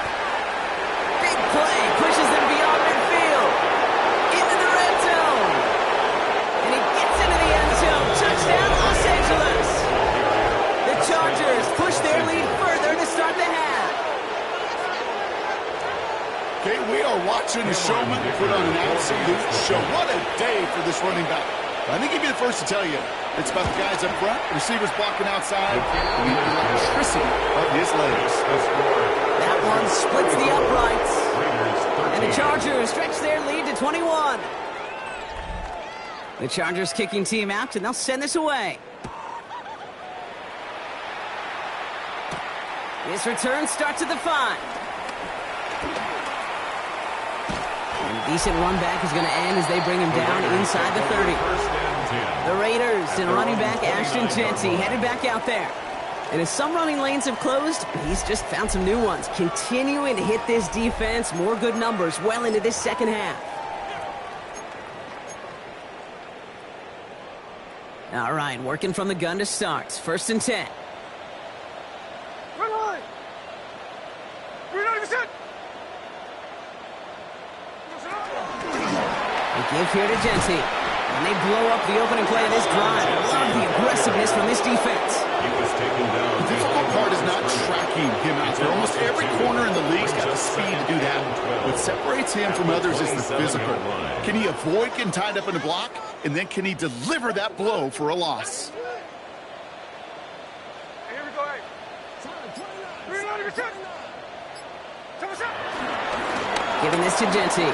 Big play. Pushes them beyond midfield. Into the red zone. And he gets into the end zone. Touchdown, Los Angeles. The Chargers push their lead further to start the half. Okay, we are watching a showman put on an absolute show. What a day for this running back. I think he'd be the first to tell you. It's about the guys up front, receivers blocking outside, and the electricity of his legs. That one splits the uprights. And the Chargers stretch their lead to 21. The Chargers kicking team out, and they'll send this away. His return starts at the 5. And a decent run back is going to end as they bring him down inside the 30. The Raiders and running back Ashton Jeanty headed back out there. And as some running lanes have closed, he's just found some new ones, continuing to hit this defense more good numbers well into this second half. All right, working from the gun to start. 1st and 10. Run line. 390%. They give here to Jeanty. And they blow up the opening play of this drive. Love the aggressiveness from this defense. He was taken down. The difficult part is not tracking him out there. Almost every corner in the league's got the speed to do that. What separates him from others is the physical. Can he avoid getting tied up in a block? And then can he deliver that blow for a loss? Hey, here we go, hey. 390%. 10%. Giving this to Jeanty.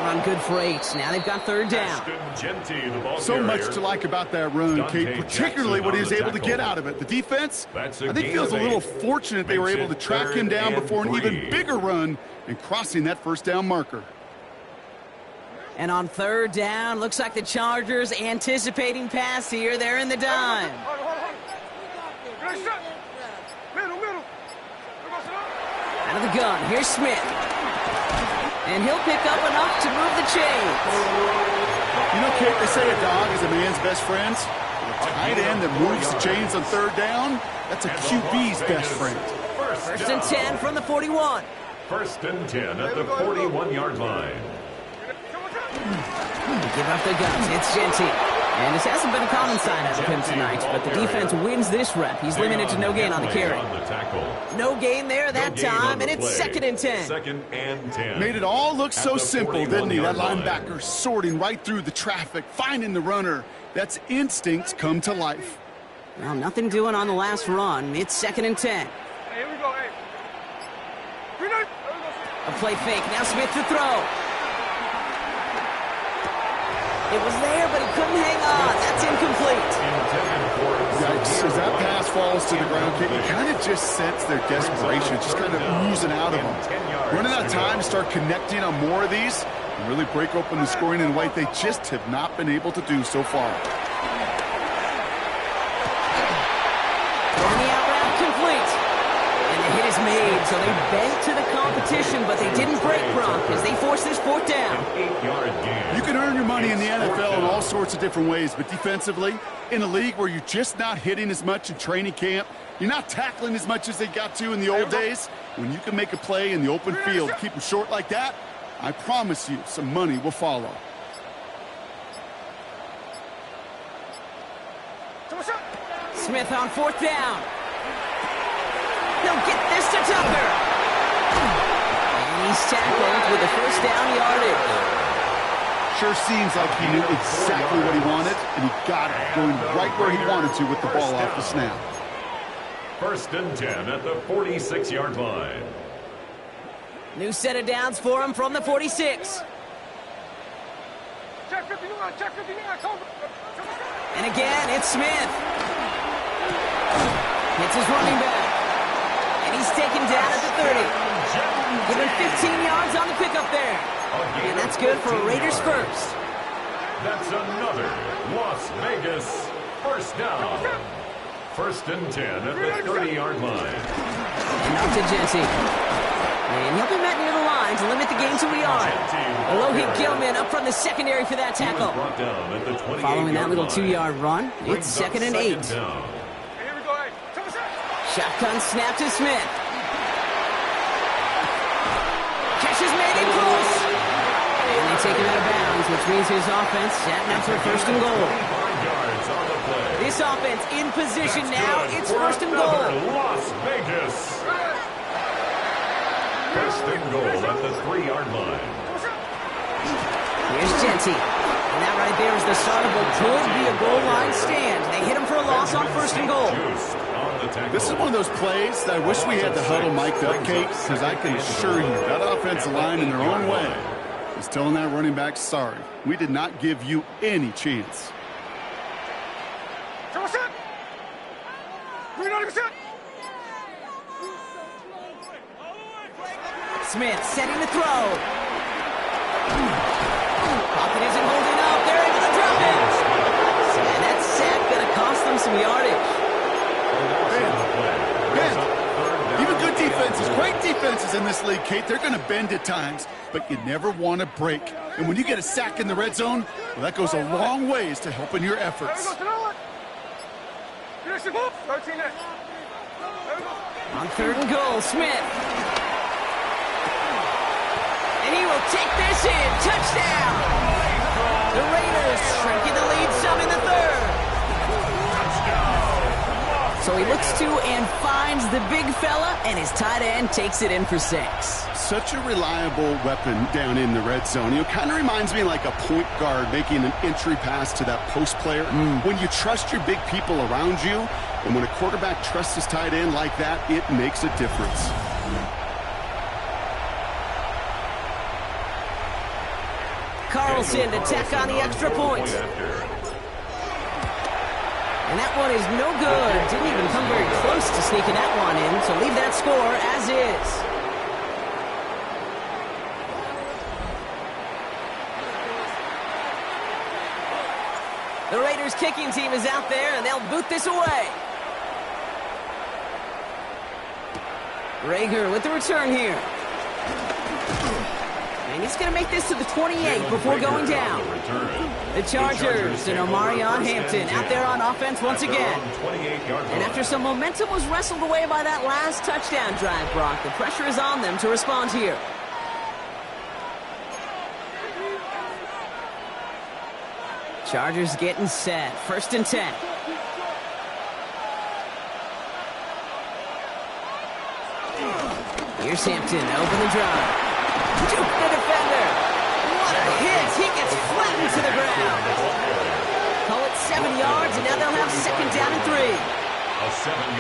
Run good for 8. Now they've got 3rd down. So much to like about that run, Kate, particularly what he was able to get out of it. The defense, I think, feels a little fortunate they were able to track him down before an even bigger run and crossing that 1st down marker. And on 3rd down, looks like the Chargers anticipating pass here. They're in the dime. Out of the gun, here's Smith. And he'll pick up enough to move the chains. You know, Kate, they say a dog is a man's best friend. A tight end that moves the chains on 3rd down, that's a QB's best friend. 1st and 10 from the 41. 1st and 10 at the 41-yard line. Give up the guns. It's Jeanty. And this hasn't been a common sign out of him tonight, but the defense wins this rep. He's limited to no gain on the carry. No gain there that time, and it's 2nd and 10. 2nd and 10. Made it all look so simple, didn't he? That linebacker sorting right through the traffic, finding the runner. That's instincts come to life. Well, nothing doing on the last run. It's 2nd and 10. Hey, here we go, hey. 390. A play fake. Now Smith to throw. It was there, but he couldn't hang on. That's incomplete. Yikes. As that pass falls to the ground, Kate, you kind of just sense their desperation, just kind of oozing out of them. Running out of time to start connecting on more of these and really break open the scoring in a way they just have not been able to do so far. And the out route complete. And the hit is made, so they bent to the competition, but they didn't break Gronk as they forced this 4th down. 8-yard gain. You can earn your money in the NFL in all sorts of different ways, but defensively, in a league where you're just not hitting as much in training camp, you're not tackling as much as they got to in the old days, when you can make a play in the open field, keep them short like that, I promise you some money will follow. Smith on 4th down. He'll get this to Tucker. And he's tackled with the 1st down yardage. Sure seems like he knew exactly what he wanted, and he got it, going right where he wanted to with the ball off the snap. 1st and 10 at the 46-yard line. New set of downs for him from the 46. Check 59, check 59, come. And again, it's Smith. Hits his running back. And he's taken down at the 30. Given 15 yards on the pickup there. And that's good for a Raiders 1st. That's another Las Vegas 1st down. 1st and 10 at the 30-yard line. And up to Jeanty. And he'll be met near the line to limit the game to a yard. A low-hit Gilman up from the secondary for that tackle. Following that little 2-yard run, it's 2nd and 8. Here we go, hey. Shotgun snap to Smith. Catch is made in close. And they take him out of bounds, which means his offense setting up for 1st and goal. This offense in position now. It's 1st and goal. Las Vegas. 1st and goal at the 3-yard line. Here's Jeanty. And that right there is the start of what could be a goal line stand. They hit him for a loss on 1st and goal. This is one of those plays that I wish we had the huddle mic'd up, Kate, because I can assure you that offensive line in their own way is telling that running back, sorry, we did not give you any chance. Smith setting the throw. Pocket isn't holding up. They're able to drop it. And that sack going to cost them some yardage. Even good defenses, great defenses in this league, Kate, they're going to bend at times, but you never want to break. And when you get a sack in the red zone, well, that goes a long ways to helping your efforts. On 3rd and goal, Smith. And he will take this in. Touchdown! The Raiders shrinking the lead some in the 3rd. So he looks to and finds the big fella, and his tight end takes it in for 6. Such a reliable weapon down in the red zone. You know, kind of reminds me like a point guard making an entry pass to that post player. When you trust your big people around you, and when a quarterback trusts his tight end like that, it makes a difference. Carlson to tack on the extra point. And that one is no good. Didn't even come very close to sneaking that one in, so leave that score as is. The Raiders kicking team is out there, and they'll boot this away. Rager with the return here. And he's going to make this to the 28 before going down. The Chargers and Omarion Hampton out there on offense once again. And after some momentum was wrestled away by that last touchdown drive, Brock, the pressure is on them to respond here. Chargers getting set. 1st and 10. Here's Hampton, open the drive. Juke the defender. What a hit. He gets flattened to the ground. Call it 7 yards, and now they'll have 2nd down and 3.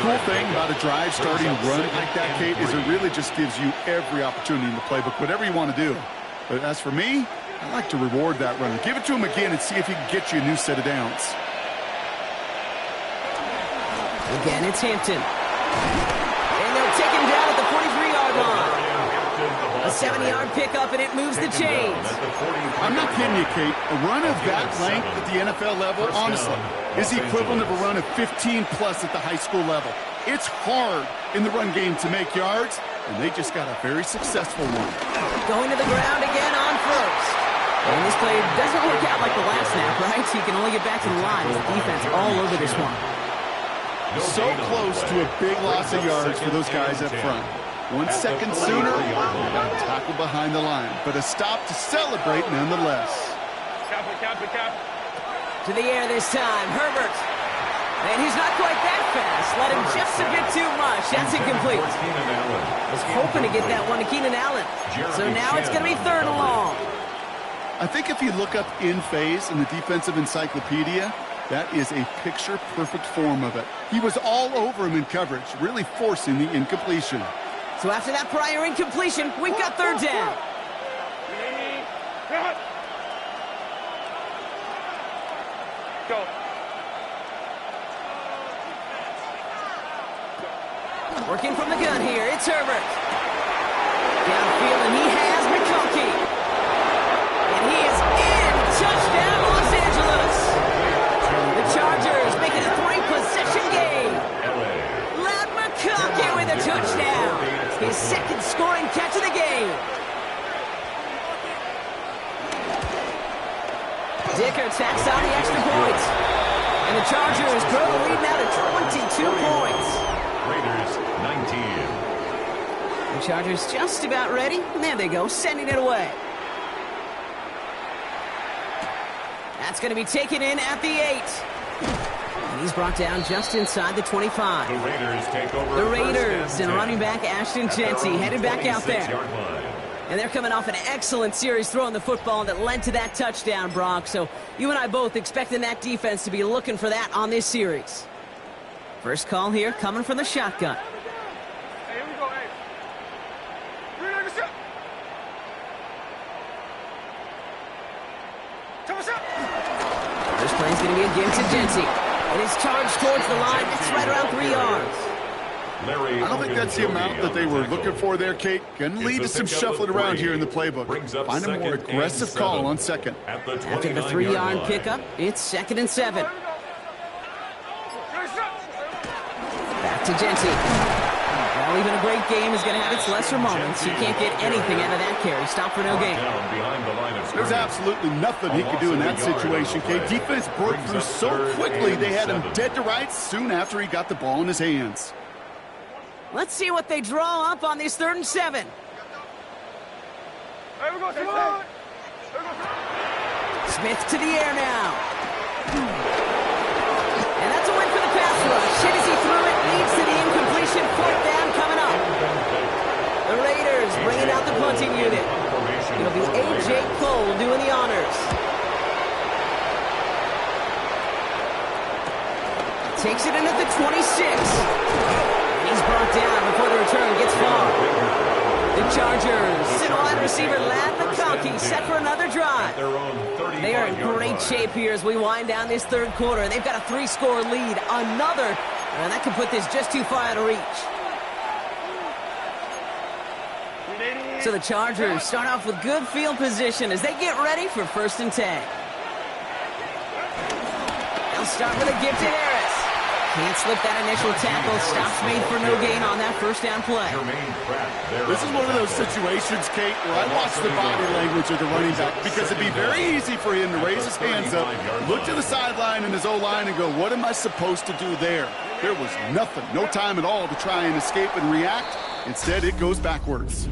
Cool thing about a drive starting run like that, Kate, is it really just gives you every opportunity in the playbook, whatever you want to do. But as for me, I like to reward that runner. Give it to him again and see if he can get you a new set of downs. Again, it's Hampton. And they'll take him down at the 43-yard line. A 70-yard pickup, and it moves the chains. I'm not kidding you, Kate. A run of that length at the NFL level, honestly, is the equivalent of a run of 15-plus at the high school level. It's hard in the run game to make yards, and they just got a very successful one. Going to the ground again on 1st. And this play doesn't work out like the last snap, right? He can only get back to the line with the defense all over this one. So close to a big loss of yards for those guys up front. 1 second sooner, got a tackle behind the line, but a stop to celebrate nonetheless. To the air this time, Herbert. And he's not quite that fast. Let him just a bit too much. That's incomplete. Was hoping to get that one to Keenan Allen. So now it's going to be 3rd and long. I think if you look up in phase in the defensive encyclopedia, that is a picture-perfect form of it. He was all over him in coverage, really forcing the incompletion. So after that prior incompletion, we've got 3rd down. Go. Working from the gun here, it's Herbert. Downfield, and he has McConkey. And he is in. Touchdown, Los Angeles. The Chargers making a 3-possession game. Lad McConkey with a touchdown. His 2nd scoring catch of the game. Dicker tacks on the extra point. And the Chargers grow the lead now to 22 points. Raiders 19. The Chargers just about ready. And there they go, sending it away. That's going to be taken in at the 8. And he's brought down just inside the 25. The Raiders take over. The Raiders and running back Ashton Jency headed back out there. And they're coming off an excellent series throwing the football that led to that touchdown, Brock. So you and I both expecting that defense to be looking for that on this series. First call here coming from the shotgun. Hey, here we go, hey. First play is going to be again to Jency. It is charged towards the line. It's right around 3 yards. I don't think that's the amount that they were looking for there, Kate. Going to lead to some shuffling around here in the playbook. Find a more aggressive call on second. After the 3-yard pickup, it's 2nd and 7. Back to Genty. Well, even a great game is going to have its lesser moments. He can't get anything out of that carry. Stop for no gain. There's absolutely nothing he could do in that situation, Kate. Defense broke through so quickly they had him dead to rights soon after he got the ball in his hands. Let's see what they draw up on this 3rd and 7. Hey, we go, Simone. Smith to the air now. And that's a win for the pass rush. Hit as he threw it, leads to the incompletion. 4th down coming up. The Raiders bringing out the punting unit. It'll be A.J. Cole doing the honors. Takes it in at the 26. He's brought down before the return gets far. The Chargers send wide receiver Lad McConkey set for another drive. They are in great shape here as we wind down this 3rd quarter. They've got a 3-score lead. Another, and that could put this just too far out of reach. So the Chargers start off with good field position as they get ready for 1st and 10. They'll start with a give to Harris. Can't slip that initial tackle. Stops made for no gain on that 1st down play. This is one of those situations, Kate, where I watch the body language of the running back because it'd be very easy for him to raise his hands up, look to the sideline in his O-line and go, what am I supposed to do there? There was nothing, no time at all to try and escape and react. Instead, it goes backwards.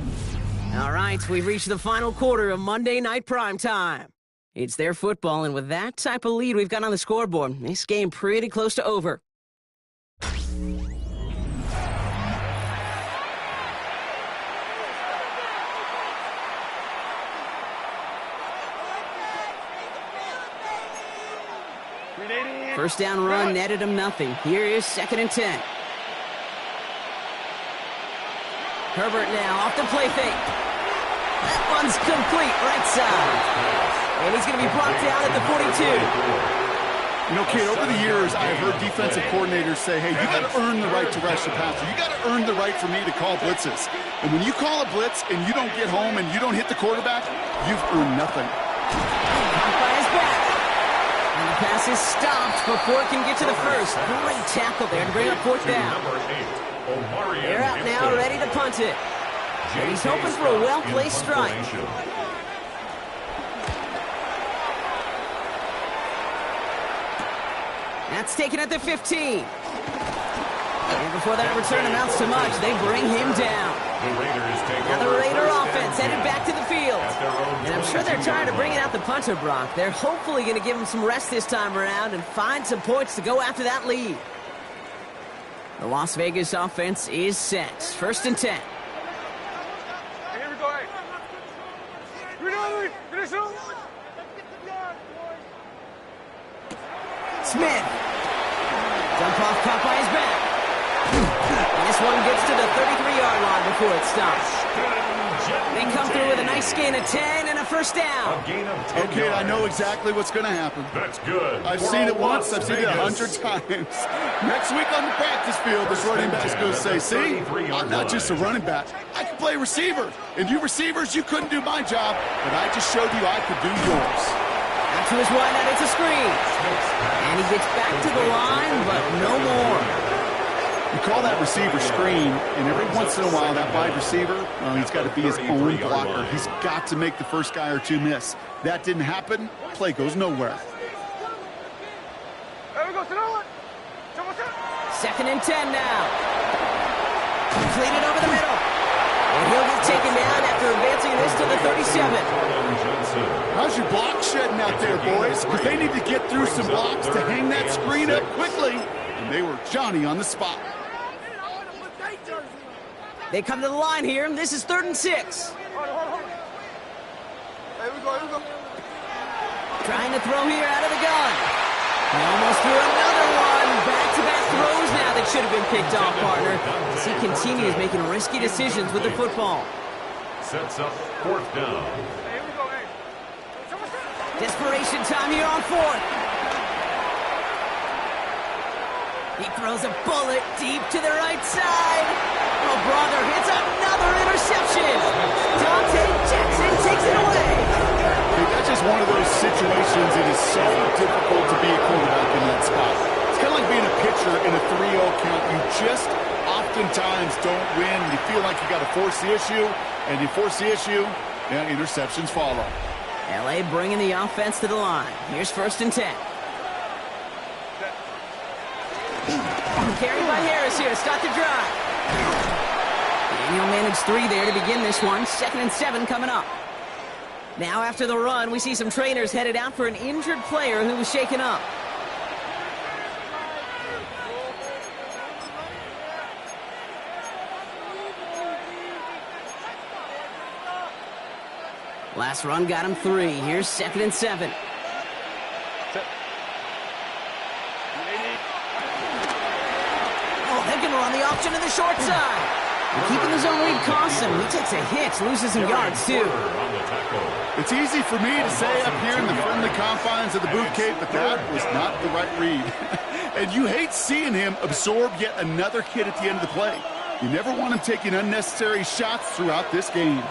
All right, we've reached the final quarter of Monday Night Primetime. It's their football, and with that type of lead we've got on the scoreboard, this game pretty close to over. First down run netted him nothing. Here is 2nd and 10. Herbert now off the play fake. That one's complete right side. And he's going to be brought down at the 42. You know, kid, over the years, I've heard defensive coordinators say, hey, you got to earn the right to rush the passer. You got to earn the right for me to call blitzes. And when you call a blitz and you don't get home and you don't hit the quarterback, you've earned nothing. By his back. And the pass is stopped before it can get to the 1st. Great tackle there to bring up 4th down. They're out now, ready to punt it. And he's hoping for a well-placed strike. That's taken at the 15. And before that return amounts to much, they bring him down. Now the Raider offense headed back to the field. And I'm sure they're tired of bringing out the punter, Brock. They're hopefully going to give him some rest this time around and find some points to go after that lead. The Las Vegas offense is set. 1st and 10. Hey, here we go, hey. Finish him. Smith. Dump off caught by his back. And this one gets to the 33-yard line before it stops. They come through with a nice gain of 10 and a 1st down. Okay, I know exactly what's going to happen. That's good. I've seen it once. I've seen it 100 times. Next week on the practice field, this running back's going to say, see, I'm not just a running back. I can play receiver. And you receivers, you couldn't do my job, but I just showed you I could do yours. Out to his wide out, it's a screen. And he gets back to the line, but no more. You call that receiver screen, and every once in a while, that wide receiver, well, he's got to be his own blocker. He's got to make the first guy or two miss. That didn't happen. Play goes nowhere. There we go, 2nd and 10 now. Completed over the middle. And he'll get taken down after advancing this to the 37. How's your block shedding out there, boys? Because they need to get through some blocks to hang that screen up quickly. And they were Johnny on the spot. They come to the line here, and this is 3rd and 6. Hold. Here we go. Trying to throw here out of the gun. He almost threw another one. Back-to-back throws now that should have been picked off, partner. As he continues making risky decisions with the football. Sets up 4th down. Here we go, hey. Desperation time here on 4th. He throws a bullet deep to the right side. Oh, brother hits another interception. Dante Jackson takes it away. Hey, that's just one of those situations. It is so difficult to be a quarterback in that spot. It's kind of like being a pitcher in a 3-0 count. You just oftentimes don't win. You feel like you got to force the issue, and you force the issue, and interceptions follow. LA bringing the offense to the line. Here's 1st and 10. Carried by Harris here to start the drive. Daniel managed 3 there to begin this one. 2nd and 7 coming up. Now after the run, we see some trainers headed out for an injured player who was shaken up. Last run got him 3. Here's 2nd and 7. Oh, they're going to run the option to the short side. And keeping his own read costs him. He takes a hit, loses some yards too. It's easy for me to say up here in the friendly confines of the boot cape, but that was not the right read. And you hate seeing him absorb yet another hit at the end of the play. You never want him taking unnecessary shots throughout this game.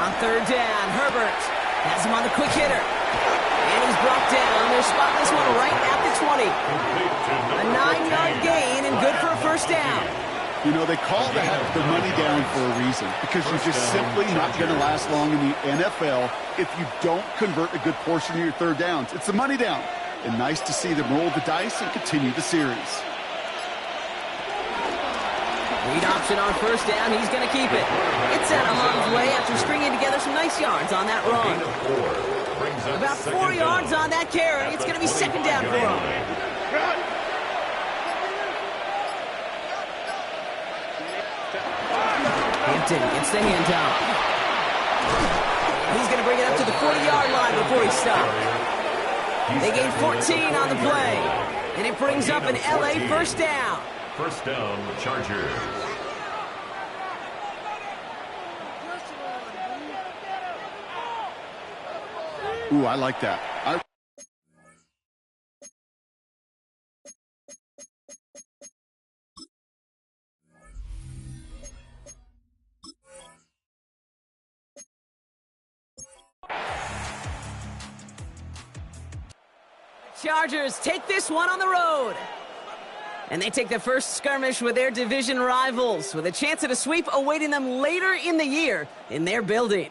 On 3rd down, Herbert has him on the quick hitter. And he's brought down. They're spotting this one right at the 20. A 9-yard gain and good for a 1st down. You know, they call that the money down for a reason, because you're just simply not going to last long in the NFL if you don't convert a good portion of your 3rd downs. It's the money down. And nice to see them roll the dice and continue the series. Read option on 1st down. He's going to keep it. It's out of harm's way after stringing together some nice yards on that run. About 4 yards on that carry. It's going to be 2nd down for him. Hampton gets the handoff. He's going to bring it up to the 40-yard line before he stopped. They gain 14 on the play. And it brings up an LA 1st down. 1st down, Chargers. Ooh, I like that. Chargers take this one on the road. And they take the first skirmish with their division rivals, with a chance at a sweep awaiting them later in the year in their building.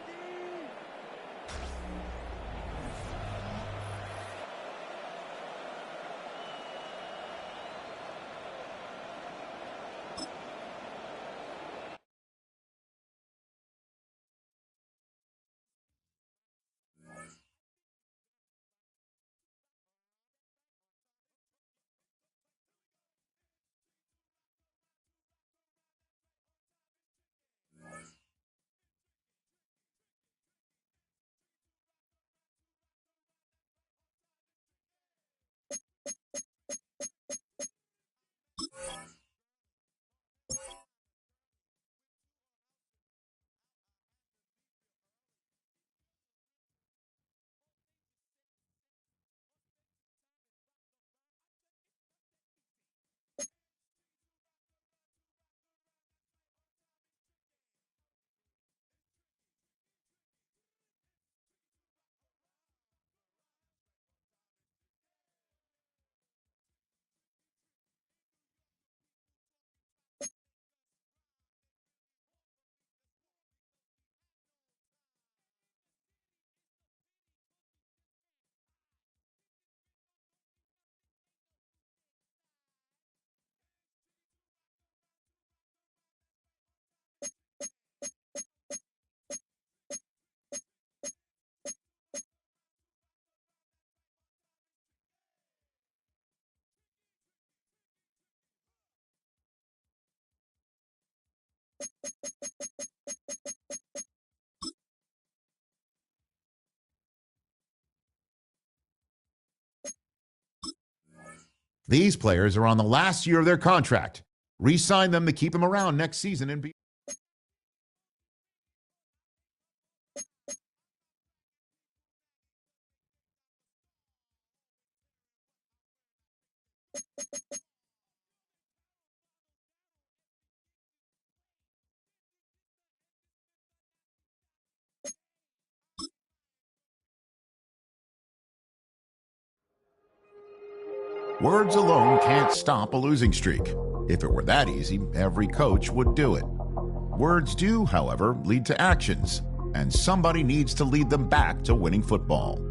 These players are on the last year of their contract. Re-sign them to keep them around next season and be. Words alone can't stop a losing streak. If it were that easy, every coach would do it. Words do, however, lead to actions, and somebody needs to lead them back to winning football.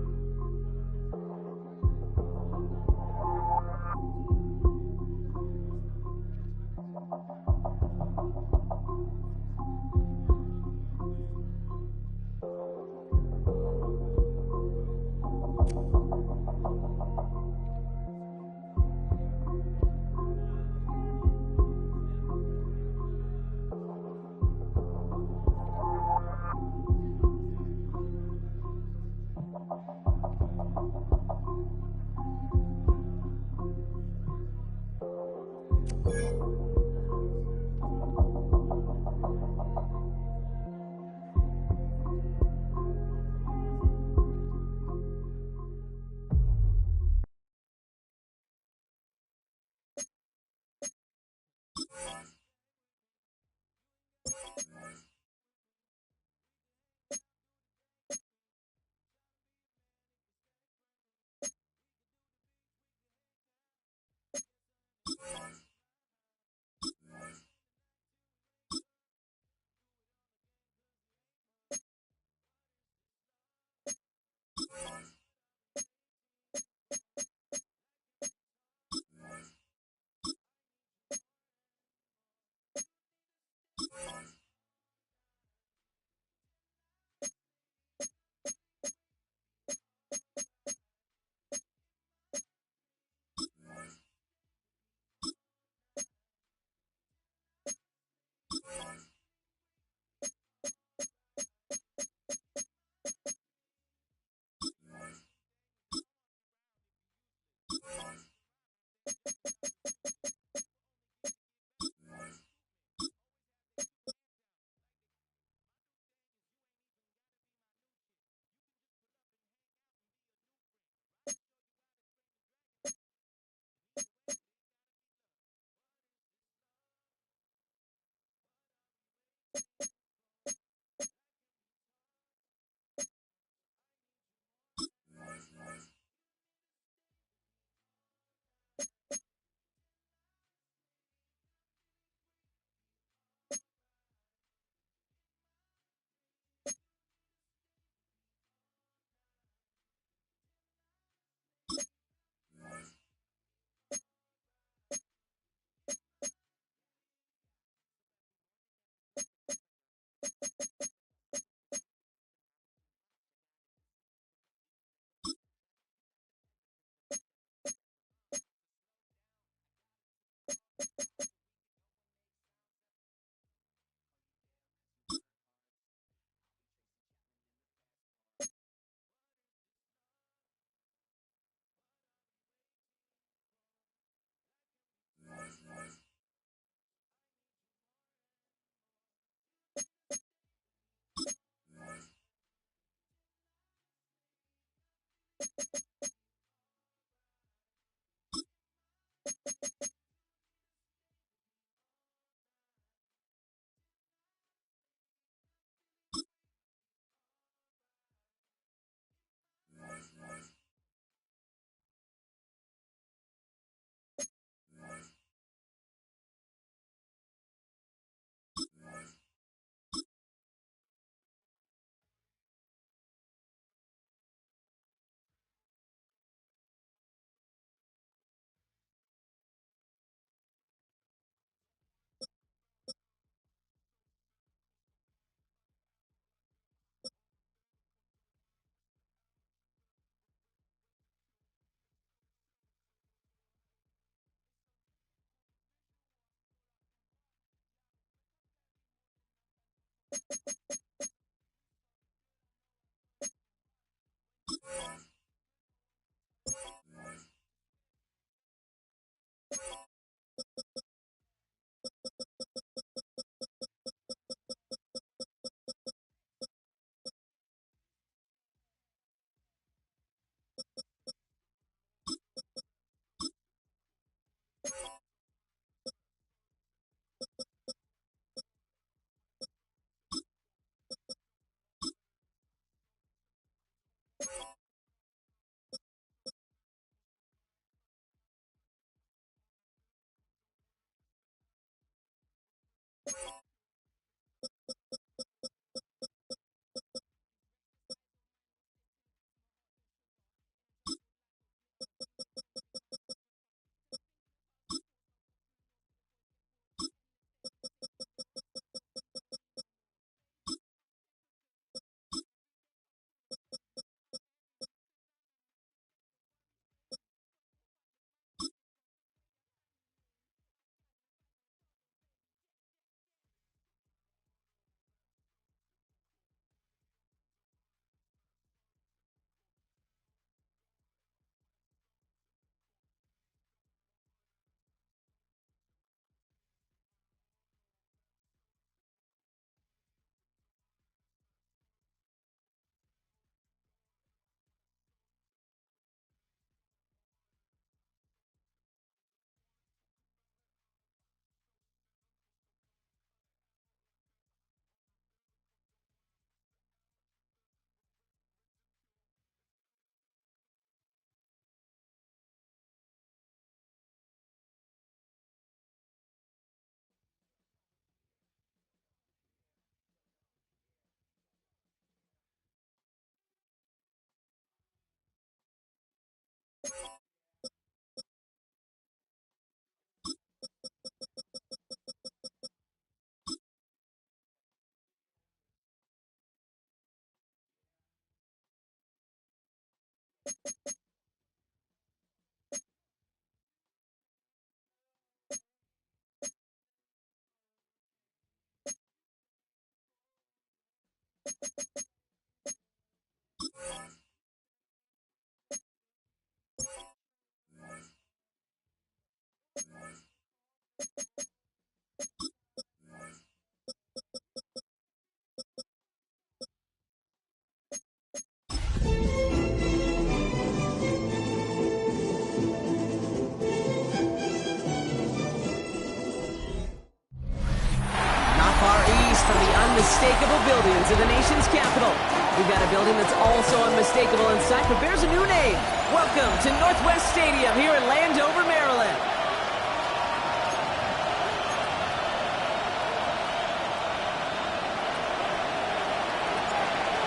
From the unmistakable buildings of the nation's capital, we've got a building that's also unmistakable in sight, but bears a new name. Welcome to Northwest Stadium here in Landover, Maryland.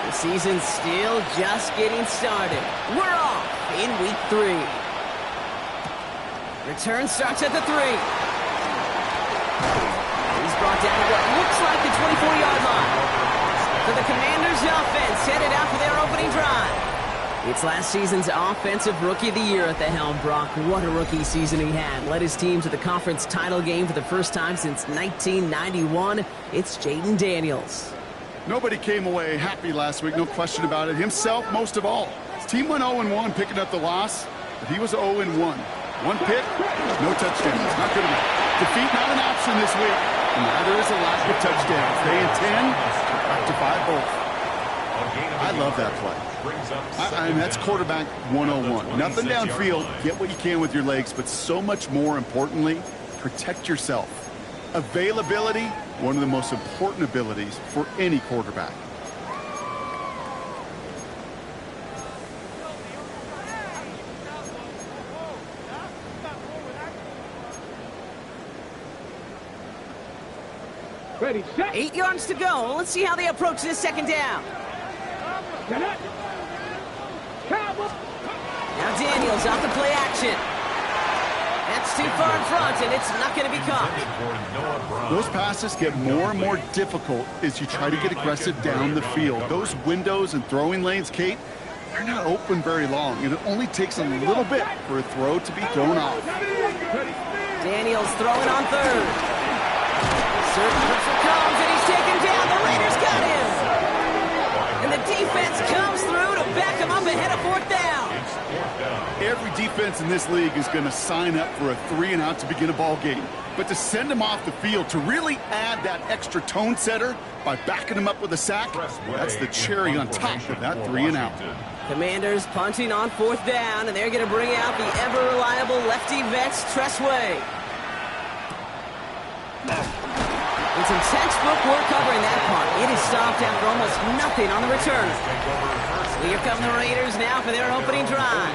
The season's still just getting started. We're off in week 3. Return starts at the 3. Brought down to what looks like the 24-yard line. For the Commanders' offense, headed out for their opening drive. It's last season's Offensive Rookie of the Year at the helm. Brock, what a rookie season he had. Led his team to the conference title game for the first time since 1991. It's Jaden Daniels. Nobody came away happy last week, no question about it. Himself, most of all. His team went 0-1, picking up the loss, but he was 0-1. One pick, no touchdowns. Not good enough. Defeat not an option this week. And neither is a lack of touchdowns. They intend to rectify both. I love that play. I mean, that's quarterback 101. Nothing downfield. Get what you can with your legs, but so much more importantly, protect yourself. Availability, one of the most important abilities for any quarterback. Ready, set. 8 yards to go. Let's see how they approach this second down. Now Daniels out to play action. That's too far in front, and it's not going to be caught. Those passes get more and more difficult as you try to get aggressive down the field. Those windows and throwing lanes, Kate, they're not open very long, and it only takes a little bit for a throw to be thrown off. Daniels throwing on third. Certain pressure comes, and he's taken down. The Raiders got him. And the defense comes through to back him up ahead of 4th down. Every defense in this league is going to sign up for a 3-and-out to begin a ball game. But to send him off the field, to really add that extra tone setter by backing him up with a sack, that's the cherry on top of that 3-and-out. Commanders punting on 4th down, and they're going to bring out the ever-reliable lefty vets, Tressway. It's some textbook work covering that punt. It is stopped after almost nothing on the return. So here come the Raiders now for their opening drive.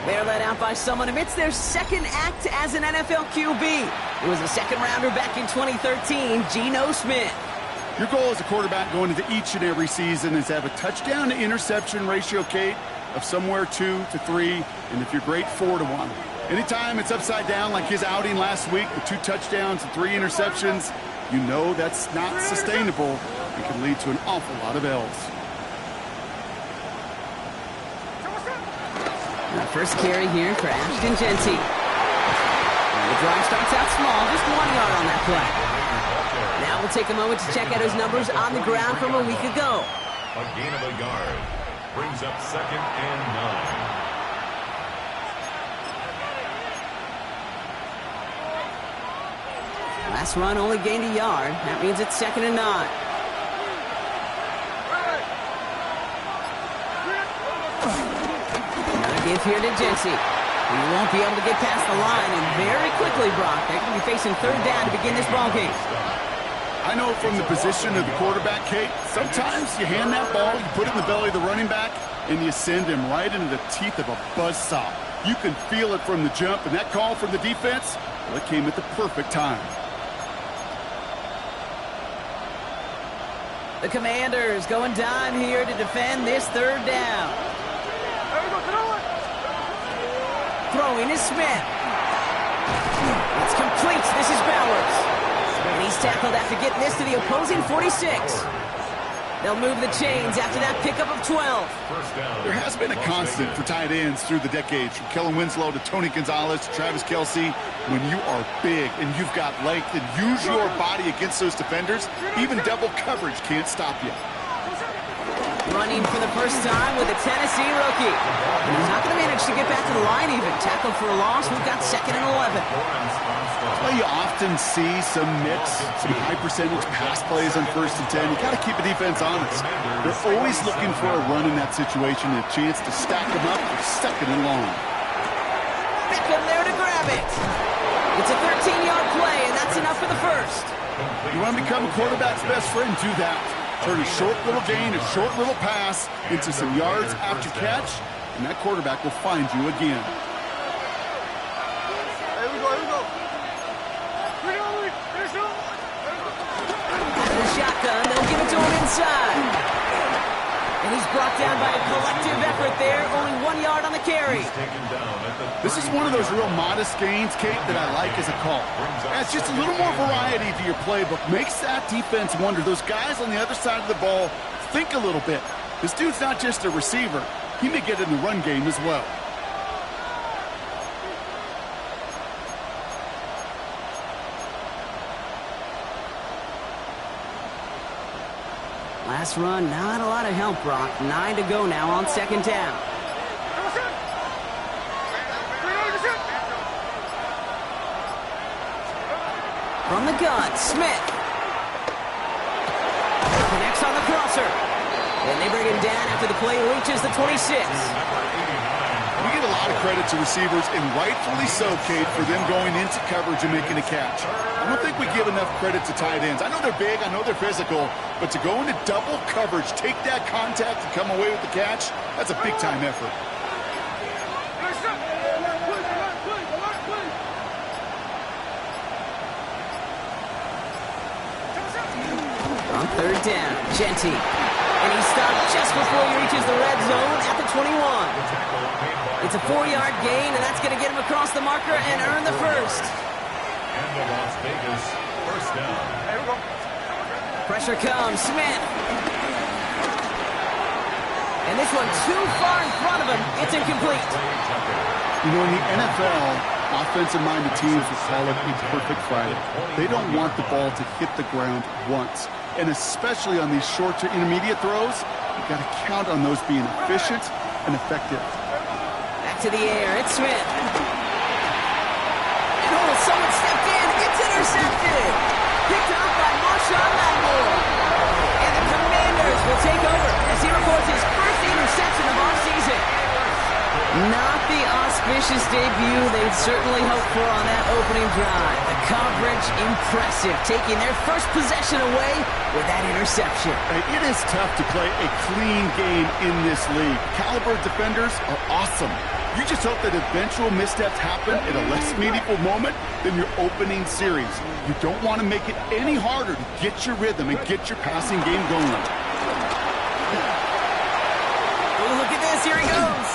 They're led out by someone amidst their second act as an NFL QB. It was a second-rounder back in 2013, Geno Smith. Your goal as a quarterback going into each and every season is to have a touchdown-to-interception ratio, Kate, of somewhere 2 to 3, and if you're great, 4 to 1. Anytime it's upside down like his outing last week, the 2 touchdowns and 3 interceptions, you know that's not sustainable and can lead to an awful lot of L's. The first carry here for Ashton Genty. The drive starts out small, just 1 yard on that play. Now we'll take a moment to check out his numbers on the ground from a week ago. A gain of a yard brings up 2nd and 9. Last run only gained a yard. That means it's 2nd and 9. Another give here to Genty. He won't be able to get past the line, and very quickly, Brock, they're going to be facing 3rd down to begin this ball game. I know from the position of the quarterback, Kate, sometimes you hand that ball, you put it in the belly of the running back, and you send him right into the teeth of a buzzsaw. You can feel it from the jump, and that call from the defense, well, it came at the perfect time. The Commanders going down here to defend this 3rd down. Throwing is Smith. It's complete. This is Bowers. And he's tackled after getting this to the opposing 46. They'll move the chains after that pickup of 12. There has been a constant for tight ends through the decades, from Kellen Winslow to Tony Gonzalez to Travis Kelce. When you are big and you've got length and use your body against those defenders, even double coverage can't stop you. Running for the first time with a Tennessee rookie. He's not going to manage to get back to the line even. Tackled for a loss. We've got 2nd and 11. That's why you often see some mix, some high percentage pass plays on 1st and 10. You got to keep a defense honest. They're always looking for a run in that situation and a chance to stack them up for 2nd and long. Beckham there to grab it. It's a 13-yard play, and that's enough for the first. You want to become a quarterback's best friend, do that. Turn a short little gain, a short little pass into some yards after catch, and that quarterback will find you again. Here we go, here we go. Out of the shotgun, they'll give it to him inside. And he's brought down by a collective effort there, only 1 yard on the carry. This is one of those real modest gains, Kate, that I like as a call. Adds just a little more variety to your playbook. Makes that defense wonder. Those guys on the other side of the ball think a little bit. This dude's not just a receiver. He may get in the run game as well. Last run, not a lot of help, Brock. 9 to go now on 2nd down. From the gun, Smith. Connects on the crosser. And they bring him down after the play reaches the 26. We give a lot of credit to receivers, and rightfully so, Kate, for them going into coverage and making a catch. I don't think we give enough credit to tight ends. I know they're big, I know they're physical, but to go into double coverage, take that contact, and come away with the catch, that's a big-time effort. On 3rd down, Genty. And he stopped just before he reaches the red zone at the 21. It's a 4-yard gain, and that's going to get him across the marker and earn the first. And the Las Vegas first down. Pressure comes, Smith. And this one too far in front of him. It's incomplete. You know, in the NFL, offensive-minded teams will call it a perfect Friday. They don't want the ball to hit the ground once. And especially on these short to intermediate throws, you've got to count on those being efficient and effective. Back to the air, it's Smith. Oh, someone stepped in, it's intercepted. Picked up by Marshawn Lattimore. And the Commanders will take over as he records his first interception of our season. Not the auspicious debut they'd certainly hoped for on that opening drive. The coverage, impressive, taking their first possession away with that interception. It is tough to play a clean game in this league. Caliber defenders are awesome. You just hope that eventual missteps happen at a less meaningful moment than your opening series. You don't want to make it any harder to get your rhythm and get your passing game going. Oh, look at this, here he goes.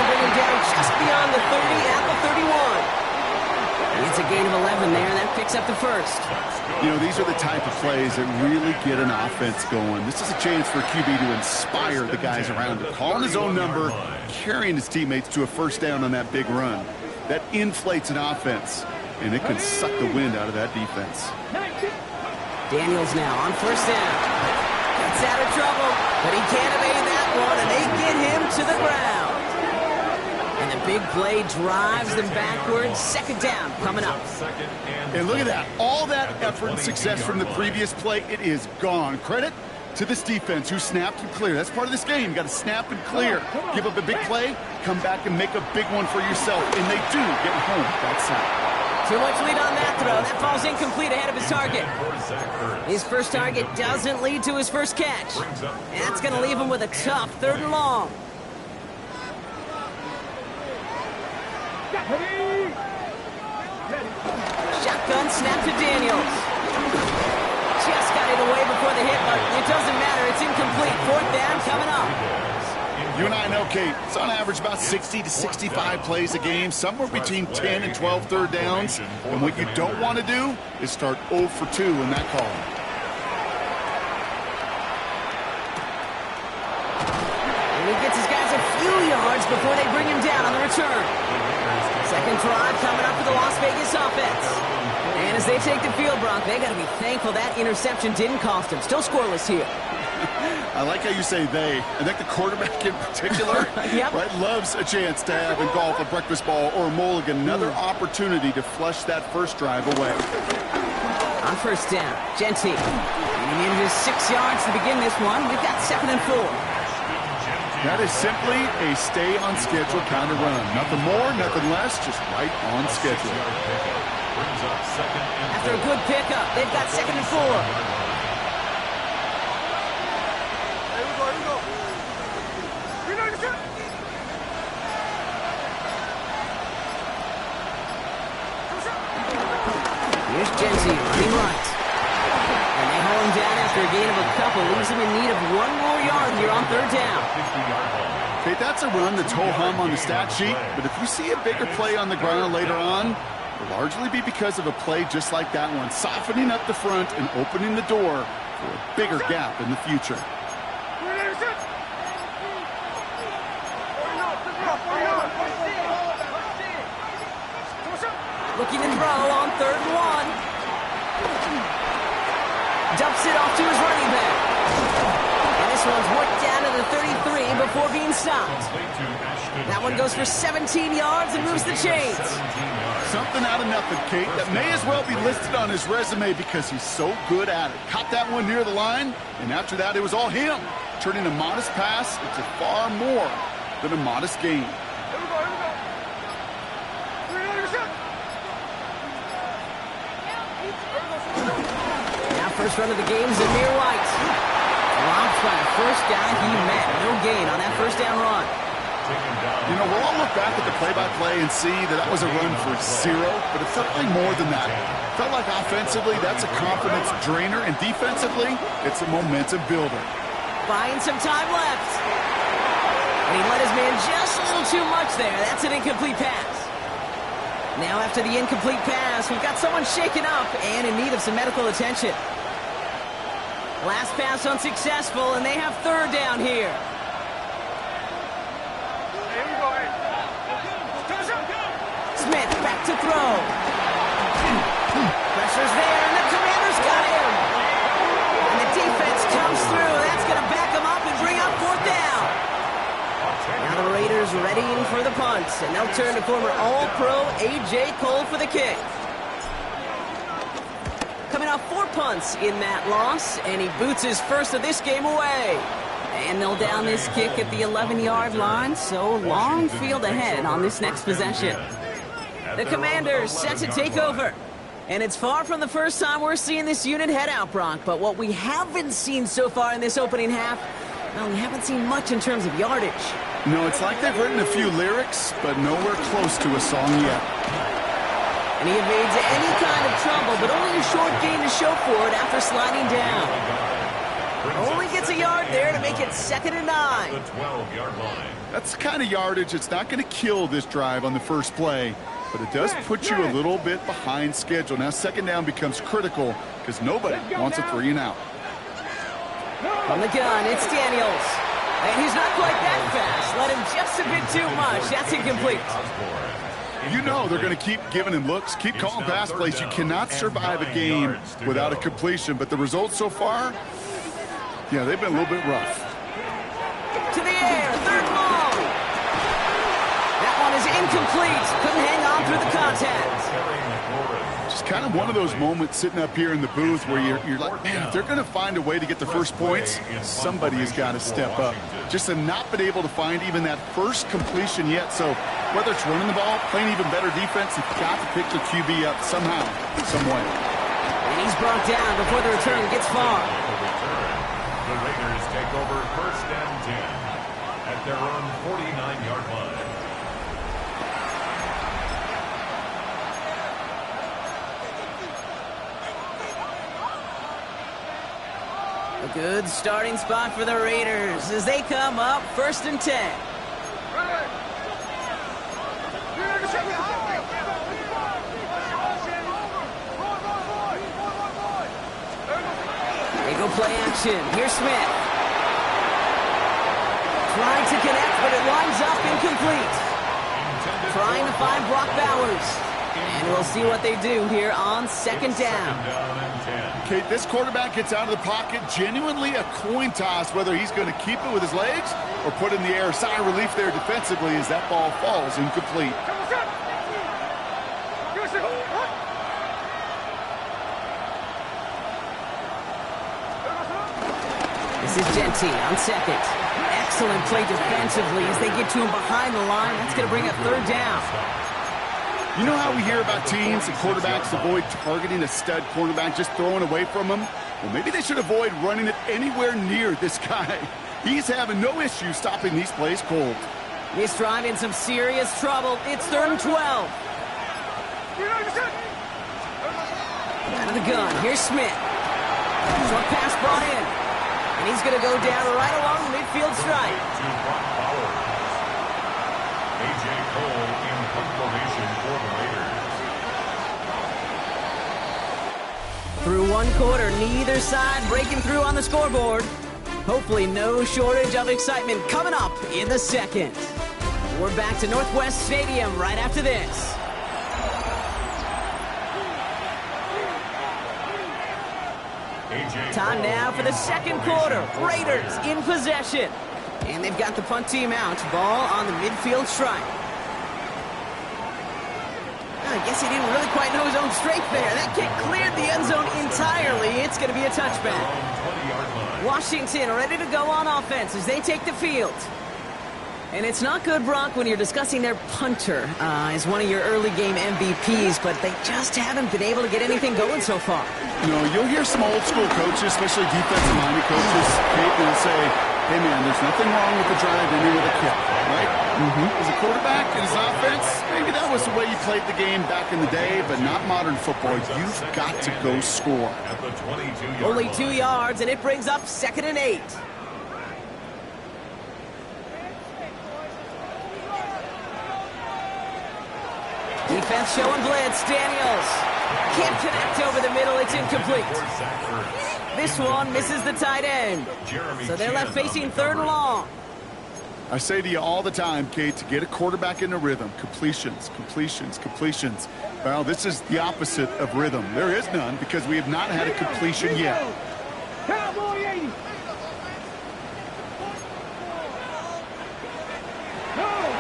Bring him down just beyond the 30 at the 31. It's a gain of 11 there, and that picks up the first. You know, these are the type of plays that really get an offense going. This is a chance for a QB to inspire the guys around him. Calling his own number, carrying his teammates to a first down on that big run. That inflates an offense, and it can suck the wind out of that defense. Daniels now on 1st down. Gets out of trouble, but he can't evade that one, and they get him to the ground. And the big play drives them backwards. 2nd down coming up. And look at that. All that effort and success from the previous play, it is gone. Credit to this defense who snapped and cleared. That's part of this game. You got to snap and clear. Give up a big play, come back and make a big one for yourself. And they do get home that side. Too much lead on that throw. That falls incomplete ahead of his target. His first target doesn't lead to his first catch. And that's going to leave him with a tough 3rd and long. Shotgun snap to Daniels. Just got it away before the hit, but it doesn't matter. It's incomplete. 4th down coming up. You and I know, Kate, it's on average about 60 to 65 plays a game, somewhere between 10 and 12 third downs. And what you don't want to do is start 0 for 2 in that call. yards before they bring him down on the return. Second drive coming up for the Las Vegas offense. And as they take the field, Brock, they got to be thankful that interception didn't cost them. Still scoreless here. I like how you say they. I think the quarterback in particular Yep. right, loves a chance to have in golf a breakfast ball or a mulligan. Another opportunity to flush that first drive away. On first down, Genty. And he needed 6 yards to begin this one. We've got 2nd and 4. That is simply a stay-on-schedule kind of run. Nothing more, nothing less, just right on schedule. After a good pickup, they've got 2nd and 4. Here's Genty running right. And they haul him down after a gain of a couple. Leaves him in need of 1 more yard here on 3rd down. Okay, that's a run that's ho-hum on the stat sheet, but if you see a bigger play on the ground later on, it'll largely be because of a play just like that one, softening up the front and opening the door for a bigger gap in the future. Looking to throw on 3rd and 1. Dumps it off to his running back. And this one's worked down to the 33 before being stopped. That one goes for 17 yards and moves the chains. Something out of nothing, Kate, that may as well be listed on his resume because he's so good at it. Caught that one near the line, and after that, it was all him. Turning a modest pass into far more than a modest gain. Now first run of the game is Amir White. Robbed by the first guy he met. No gain on that first down run. You know, we'll all look back at the play-by-play and see that that was a run for 0, but it felt like more than that. It felt like offensively, that's a confidence drainer, and defensively, it's a momentum builder. Buying some time left. And he let his man just a little too much there. That's an incomplete pass. Now after the incomplete pass, we've got someone shaken up and in need of some medical attention. Last pass unsuccessful, and they have 3rd down here. Smith back to throw. Pressure's there, and the Commanders got him. And the defense comes through. That's going to back them up and bring up 4th down. Now the Raiders readying for the punt, and they'll turn to former All-Pro A.J. Cole for the kick. Coming off 4 punts in that loss, and he boots his first of this game away. And they'll down this kick at the 11-yard line, so long field ahead on this next possession. The Commanders set to take over. And it's far from the first time we're seeing this unit head out, Brock. But what we haven't seen so far in this opening half, well, we haven't seen much in terms of yardage. No, it's like they've written a few lyrics, but nowhere close to a song yet. And he evades any kind of trouble, but only a short gain to show for it after sliding down. Only gets a yard there to make it 2nd and 9. The 12-yard line. That's the kind of yardage it's not going to kill this drive on the first play, but it does put you a little bit behind schedule. Now 2nd down becomes critical because nobody wants a 3 and out. From the gun, it's Daniels. And he's not quite that fast. Let him just a bit too much. That's incomplete. You know they're going to keep giving him looks, keep calling pass plays. You cannot survive a game without a completion, but the results so far, yeah, they've been a little bit rough. To the air, 3rd long. That one is incomplete. Couldn't hang on through the contact. Just kind of one of those moments sitting up here in the booth where you're like, man, if they're going to find a way to get the first points, somebody has got to step up. Just to not been able to find even that first completion yet. So whether it's running the ball, playing even better defense, you've got to pick the QB up somehow, some way. And he's brought down before the return gets far. The Raiders take over 1st and 10 at their own 49-yard line. A good starting spot for the Raiders as they come up 1st and 10. They go play action. Here's Smith. Trying to connect, but it winds up incomplete. Trying to find Brock Bowers. And we'll see what they do here on second down. Okay, this quarterback gets out of the pocket, genuinely a coin toss whether he's going to keep it with his legs or put it in the air. Sigh of relief there defensively as that ball falls incomplete. This is Genty on second. Excellent play defensively as they get to him behind the line. That's going to bring up third down. You know how we hear about teams and quarterbacks avoid targeting a stud cornerback, just throwing away from him? Well, maybe they should avoid running it anywhere near this guy. He's having no issue stopping these plays cold. This drive in some serious trouble. It's 3rd and 12. Out of the gun. Here's Smith. Short pass brought in. And he's going to go down right along the midfield stripe. A.J. Cole in punt formation for the Raiders. Through one quarter, neither side breaking through on the scoreboard. Hopefully no shortage of excitement coming up in the second. We're back to Northwest Stadium right after this. Time now for the second quarter. Raiders in possession. And they've got the punt team out. Ball on the midfield stripe. I guess he didn't really quite know his own strength there. That kick cleared the end zone entirely. It's going to be a touchback. Washington ready to go on offense as they take the field. And it's not good, Brock, when you're discussing their punter as one of your early game MVPs, but they just haven't been able to get anything going so far. You know, you'll hear some old school coaches, especially defensive minded coaches, Kate, will say, hey man, there's nothing wrong with the drive ending with a kick, right? As a quarterback in his offense, maybe that was the way you played the game back in the day, but not modern football. You've got to go score. At the 22-yard Only line. 2 yards, and it brings up 2nd and 8. Defense showing blitz. Daniels can't connect over the middle. It's incomplete. This one misses the tight end. So they're left facing 3rd and long. I say to you all the time, Kate, to get a quarterback in a rhythm, completions, completions, completions. Well, this is the opposite of rhythm. There is none because we have not had a completion yet.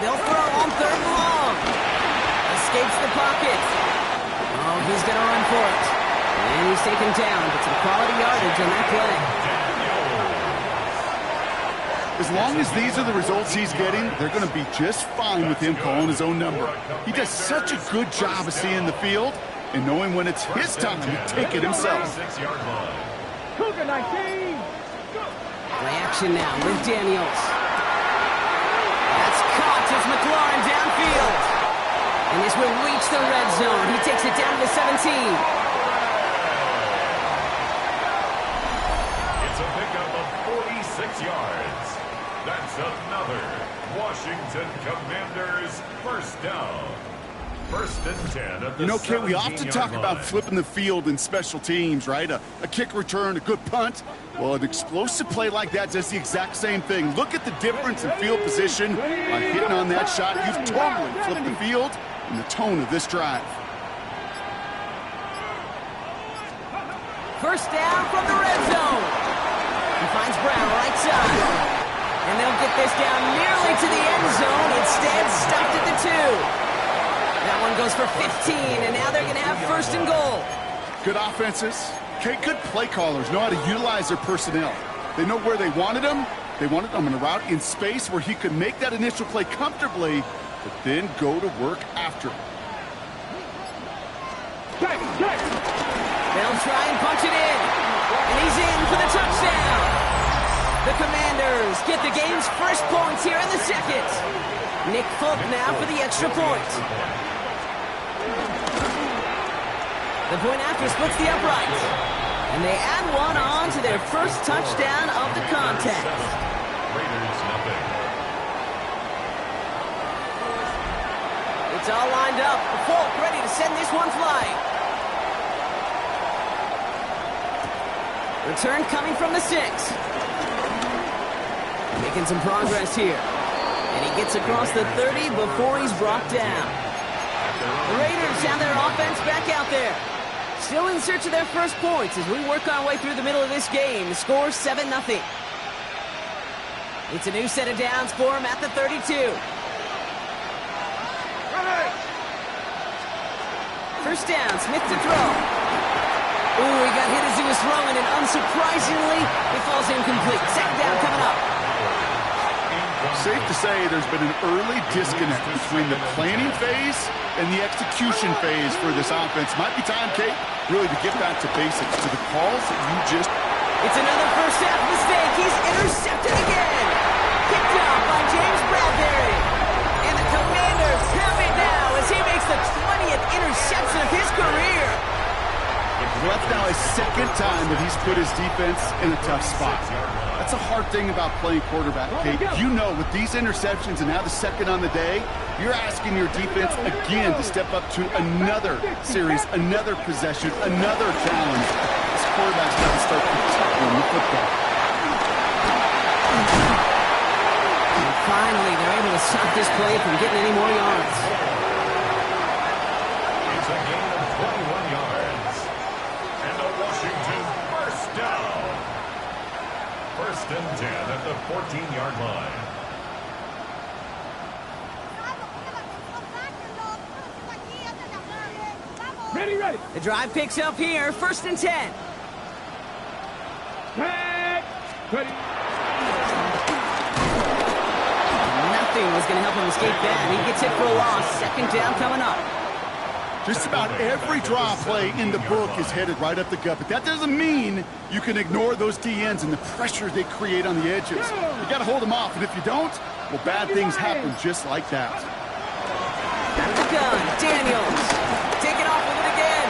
They'll throw on 3rd and long. Escapes the pocket. Oh, he's going to run for it. And he's taken down, but some quality yardage on that play. As long as these are the results he's getting, they're going to be just fine with him calling his own number. He does such a good job of seeing the field and knowing when it's his time to take it himself. Cougar 19. Play action now with Daniels. That's caught as McLaurin downfield. And this will reach the red zone. He takes it down to 17. It's a pickup of 46 yards. That's another Washington Commanders first down. 1st and 10 at the You know, Kate, we 17-yard often talk about line. flipping the field in special teams, right? A kick return, a good punt. Well, an explosive play like that does the exact same thing. Look at the difference in field position by hitting on that shot. You've totally flipped the field and the tone of this drive. First down from the red zone. He finds Brown right side. And they'll get this down nearly to the end zone. Instead, stopped at the 2. That one goes for 15, and now they're going to have 1st and goal. Good offenses. Okay, good play callers know how to utilize their personnel. They know where they wanted them. They wanted them in a route in space where he could make that initial play comfortably, but then go to work after. They'll try and punch it in. And he's in for the touchdown. The Commanders get the game's first points here in the second. Nick Folk now for the extra point. The point after splits the upright. And they add one on to their first touchdown of the contest. Raiders nothing. It's all lined up. Folk ready to send this one flying. Return coming from the 6. Making some progress here. And he gets across the 30 before he's brought down. The Raiders have their offense back out there. Still in search of their first points as we work our way through the middle of this game. The score 7-0. It's a new set of downs for him at the 32. First down, Smith to throw. Ooh, he got hit as he was throwing, and unsurprisingly, it falls incomplete. Second down coming up. Safe to say there's been an early disconnect between the planning phase and the execution phase for this offense. Might be time, Kate, really to get back to basics, to the calls that you just... It's another first half mistake. He's intercepted again. Picked up by James Bradbury. And the Commanders have it now as he makes the 20th interception of his career. Well, that's now his second time that he's put his defense in a tough spot. That's a hard thing about playing quarterback, Kate. You know, with these interceptions and now the second on the day, you're asking your defense again to step up to another series, another possession, another challenge. This quarterback's got to start protecting the football. And finally, they're able to stop this play from getting any more yards. It's a gain of 21 yards. And a Washington first down. First and 10 at the 14-yard line. Ready, ready. The drive picks up here. First and 10. Ready. Nothing was going to help him escape that. He gets hit for a loss. Second down coming up. Just about every draw play in the book is headed right up the gut, but that doesn't mean you can ignore those DNs and the pressure they create on the edges. You got to hold them off, and if you don't, well, bad things happen just like that. Out of the gun, Daniels. Taking off with it again.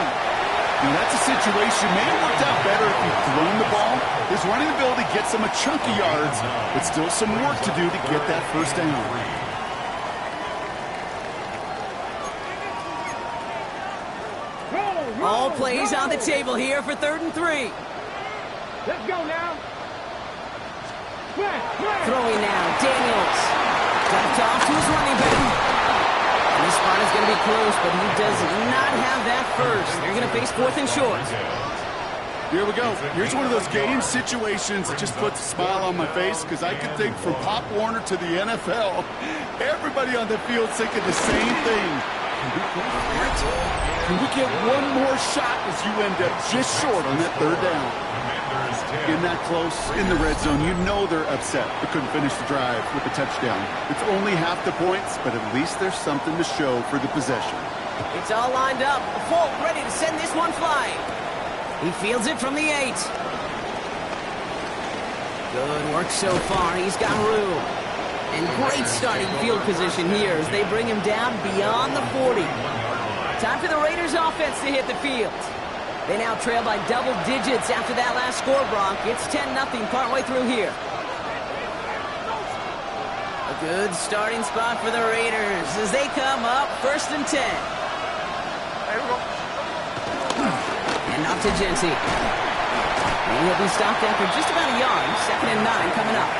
Now, that's a situation may have worked out better if he'd thrown the ball. His running ability gets him a chunky yards, but still some work to do to get that first down. All plays on the table here for 3rd and 3. Let's go now. Throwing now, Daniels. Dumped off to his running back. And this spot is going to be close, but he does not have that first. They're going to face 4th and short. Here we go. Here's one of those game situations that just puts a smile on my face because I could think from Pop Warner to the NFL, everybody on the field thinking the same thing. Can we get one more shot as you end up just short on that 3rd down? In that close, in the red zone, you know they're upset. They couldn't finish the drive with a touchdown. It's only half the points, but at least there's something to show for the possession. It's all lined up. Folk ready to send this one flying. He fields it from the 8. Good work so far. He's got room. And great starting field position here as they bring him down beyond the 40. Time for the Raiders offense to hit the field. They now trail by double digits after that last score, Bronk. It's 10-0 partway through here. A good starting spot for the Raiders as they come up 1st and 10. And off to Jency. And he'll be stopped after just about a yard. 2nd and 9 coming up.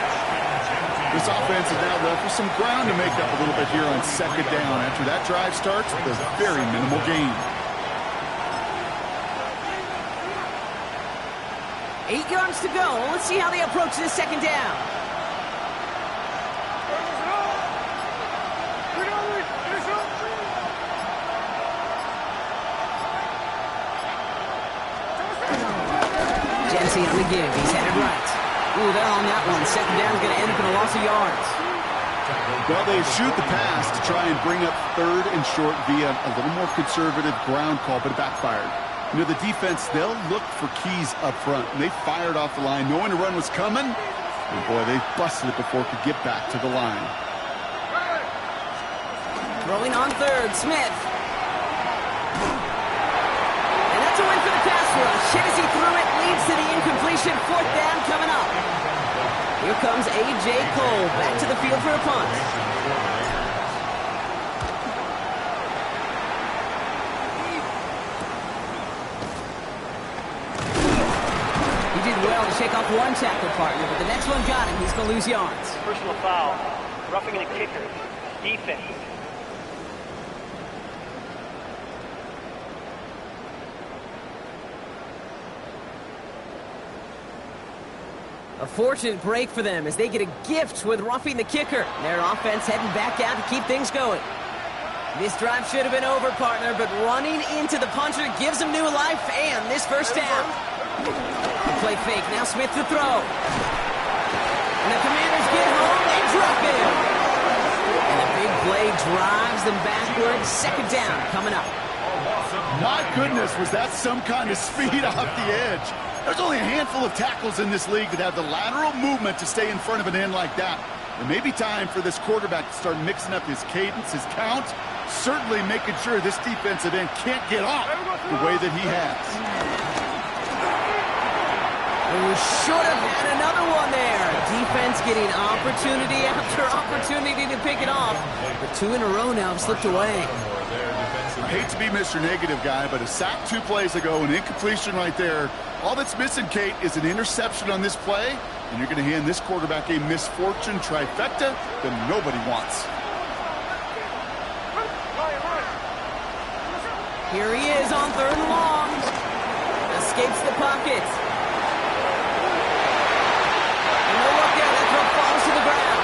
This offense is now left with some ground to make up a little bit here on 2nd down. After that drive starts with a very minimal gain. 8 yards to go. Let's see how they approach this 2nd down. Jency on the give. He's headed right. Ooh, they're on that one. 2nd down is going to end up in a loss of yards. Well, they shoot the pass to try and bring up 3rd and short via a little more conservative ground call, but it backfired. You know, the defense, they'll look for keys up front, and they fired off the line knowing the run was coming. And boy, they busted it before it could get back to the line. Throwing on 3rd, Smith. And that's a win for the pass rush. Hit as he threw it, leads to the incompletion. 4th down coming up. Here comes A.J. Cole back to the field for a punt. take off one tackle partner, but the next one got him. He's going to lose yards. Personal foul. Roughing the kicker. Defense. A fortunate break for them as they get a gift with roughing the kicker. Their offense heading back out to keep things going. This drive should have been over, partner, but running into the punter gives them new life and this first down. Play fake. Now Smith to throw. And the Commanders get home. They drop him. And the big play drives them backwards. Second down coming up. My goodness, was that some kind of speed off the edge. There's only a handful of tackles in this league that have the lateral movement to stay in front of an end like that. It may be time for this quarterback to start mixing up his cadence, his count, certainly making sure this defensive end can't get off the way that he has. We should have had another one there. Defense getting opportunity after opportunity to pick it off. But two in a row now have slipped away. I hate to be Mr. Negative guy, but a sack 2 plays ago, an incompletion right there. All that's missing, Kate, is an interception on this play, and you're going to hand this quarterback a misfortune trifecta that nobody wants. Here he is on 3rd and long. Escapes the pocket. And no look there, that throw falls to the ground.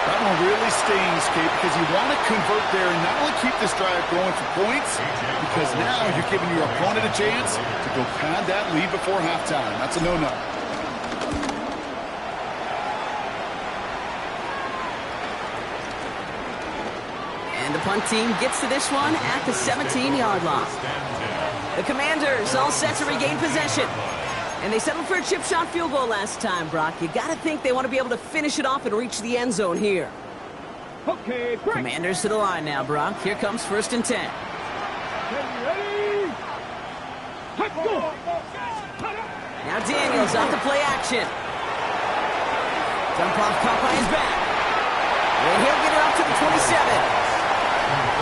That one really stings, Kate, because you want to convert there and not only keep this drive going for points, because now you're giving your opponent a chance to go pad that lead before halftime. That's a no-no. And the punt team gets to this one at the 17-yard line. The Commanders all set to regain possession. And they settled for a chip shot field goal last time, Brock. You got to think they want to be able to finish it off and reach the end zone here. Okay, break. Commanders to the line now, Brock. Here comes 1st and 10. Ready? Let's go. Now Daniels off the play action. Dump off caught by his back. And he'll get it up to the 27.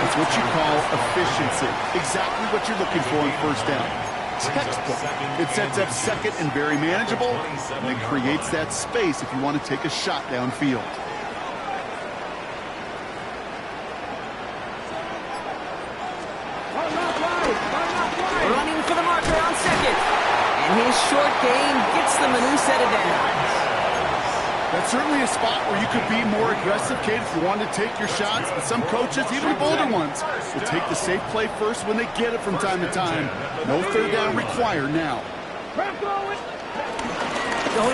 It's what you call efficiency. Exactly what you're looking for in 1st down. Textbook. It sets up 2nd and very manageable, and it creates that space if you want to take a shot downfield. Running for the marker on 2nd. And his short gain gets them a new set of downs. That's certainly a spot where you could be more aggressive, Kate, if you wanted to take your shots. But some coaches, even the bolder ones, will take the safe play first when they get it from time to time. No 3rd down required now. Going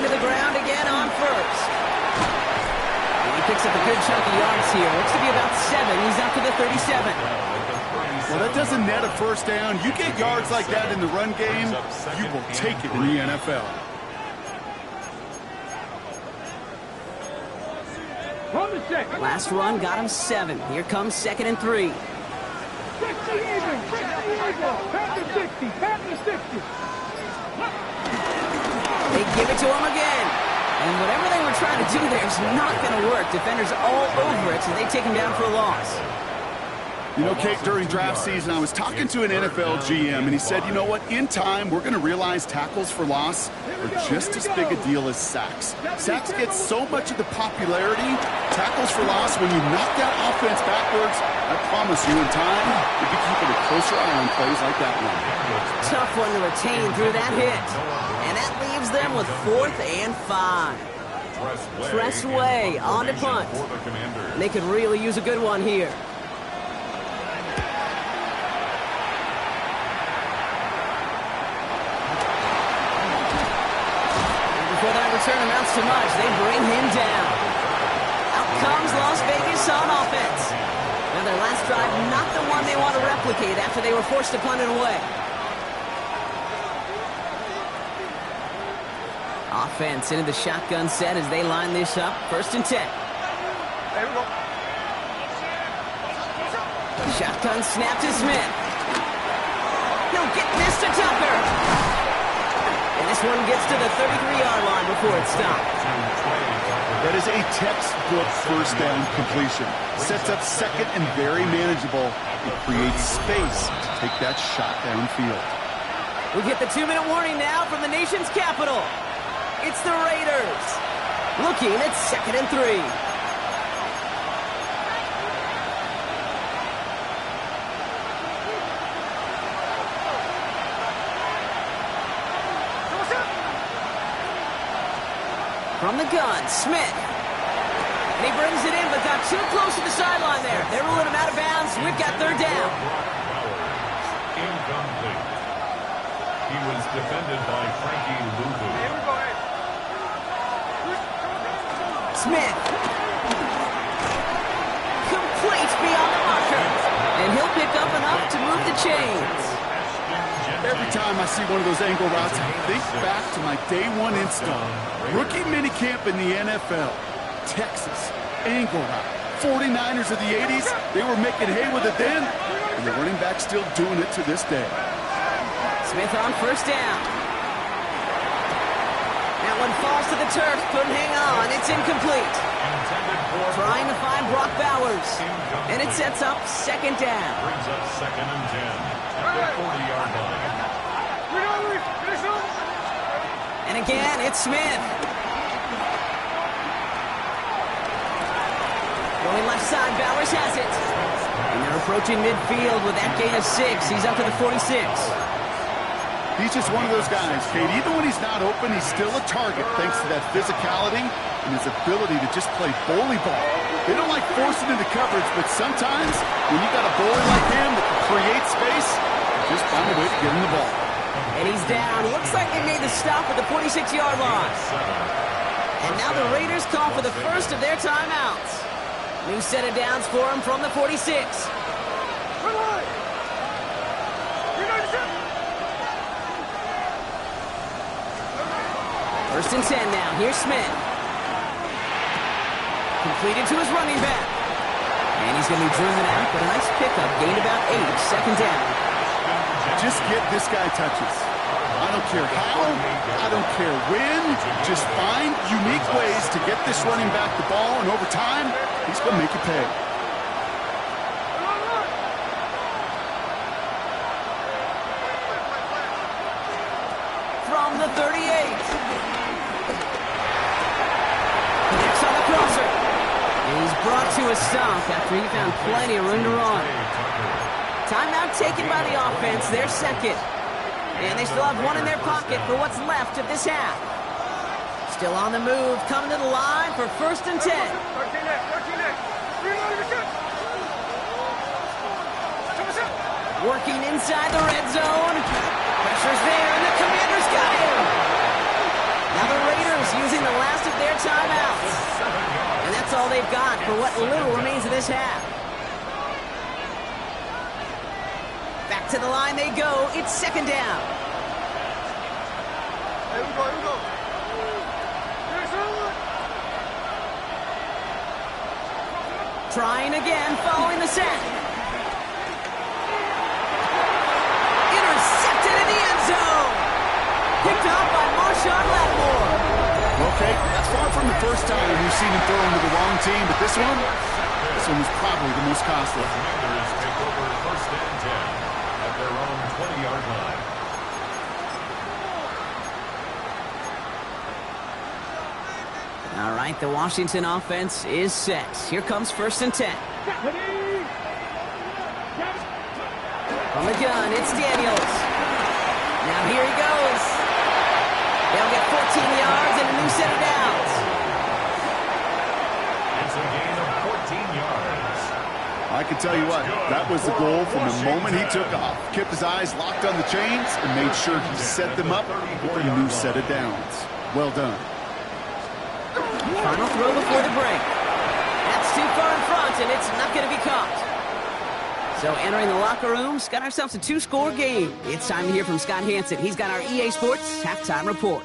to the ground again on 1st. And he picks up a good chunk of yards here. Looks to be about 7. He's out to the 37. Well, that doesn't net a 1st down. You get yards like that in the run game, you will take it in the NFL. Last run got him 7. Here comes 2nd and 3. 60 even. 60 even. Pat the 60. Pat the 60. They give it to him again. And whatever they were trying to do there is not going to work. Defenders all over it, so they take him down for a loss. You know, Kate, during draft season, I was talking to an NFL GM, and he said, you know what, in time, we're going to realize tackles for loss are just as big a deal as sacks. Sacks get so much of the popularity. Tackles for loss, when you knock that offense backwards, I promise you, in time, you'll be keeping a closer eye on plays like that one. Tough one to retain through that hit. And that leaves them with 4th and 5. Tressway on to punt. They could really use a good one here. Before that return amounts to much, they bring him down. Out comes Las Vegas on offense. Now their last drive, not the one they want to replicate after they were forced to punt it away. Offense into the shotgun set as they line this up. 1st and 10. There we go. Shotgun snap to Smith. He'll get this to Tucker. And this one gets to the 33-yard line before it stops. That is a textbook 1st down completion. Sets up 2nd and very manageable. It creates space to take that shot downfield. We get the 2-minute warning now from the nation's capital. It's the Raiders. Looking at 2nd and 3. From the gun, Smith. And he brings it in, but got too close to the sideline there. They're ruling him out of bounds. We've got 3rd down. Incomplete. He was defended by Frankie Louvu. Smith. Complete beyond the marker. And he'll pick up enough to move the chains. Every time I see one of those angle routes, I think back to my day 1 install. Rookie minicamp in the NFL. Texas, angle route. 49ers of the 80s, they were making hay with it then, and the running back still doing it to this day. Smith on 1st down. That one falls to the turf, couldn't hang on. It's incomplete. Trying to find Brock Bowers. And it sets up 2nd down. Brings up 2nd and 10 at the 40-yard line. And again, it's Smith. Going left side, Bowers has it. And they're approaching midfield with that gain of 6. He's up to the 46. He's just one of those guys, Kate. Even when he's not open, he's still a target thanks to that physicality and his ability to just play bully ball. They don't like forcing into coverage, but sometimes when you got a bully like him that can create space, just find a way to get him the ball. And he's down. Looks like they made the stop at the 46-yard line. And now the Raiders call for the first of their timeouts. New set of downs for him from the 46. First and 10 now. Here's Smith. Completed to his running back. And he's going to be driven out, but a nice pickup. Gained about 8. 2nd down. Just get this guy touches. I don't care how, I don't care when. Just find unique ways to get this running back the ball, and over time, he's going to make you pay. From the 38. Next on the crosser. He's brought to a stop after he found plenty of room to run. Timeout taken by the offense, their 2nd. And they still have one in their pocket for what's left of this half. Still on the move, coming to the line for 1st and 10. Working inside the red zone. Pressure's there, and the Commanders got him. Now the Raiders using the last of their timeouts. And that's all they've got for what little remains of this half. Back to the line they go. It's 2nd down. Here we go. Trying again, following the sack. Intercepted in the end zone. Picked up by Marshawn Lattimore. Okay, that's far from the first time we've seen him throw into the wrong team, but this one was probably the most costly. Commanders take over 1st and 10 at their own 20-yard line. All right, the Washington offense is set. Here comes 1st and 10. From the gun, it's Daniels. Now here he goes. They'll get 14 yards and a new set of downs. It's a gain of 14 yards. I can tell you what, that was the goal from the moment he took off. Kept his eyes locked on the chains and made sure he set them up with a new set of downs. Well done. Final throw before the break. That's too far in front, and it's not going to be caught. So entering the locker rooms, got ourselves a 2-score game. It's time to hear from Scott Hansen. He's got our EA Sports halftime report.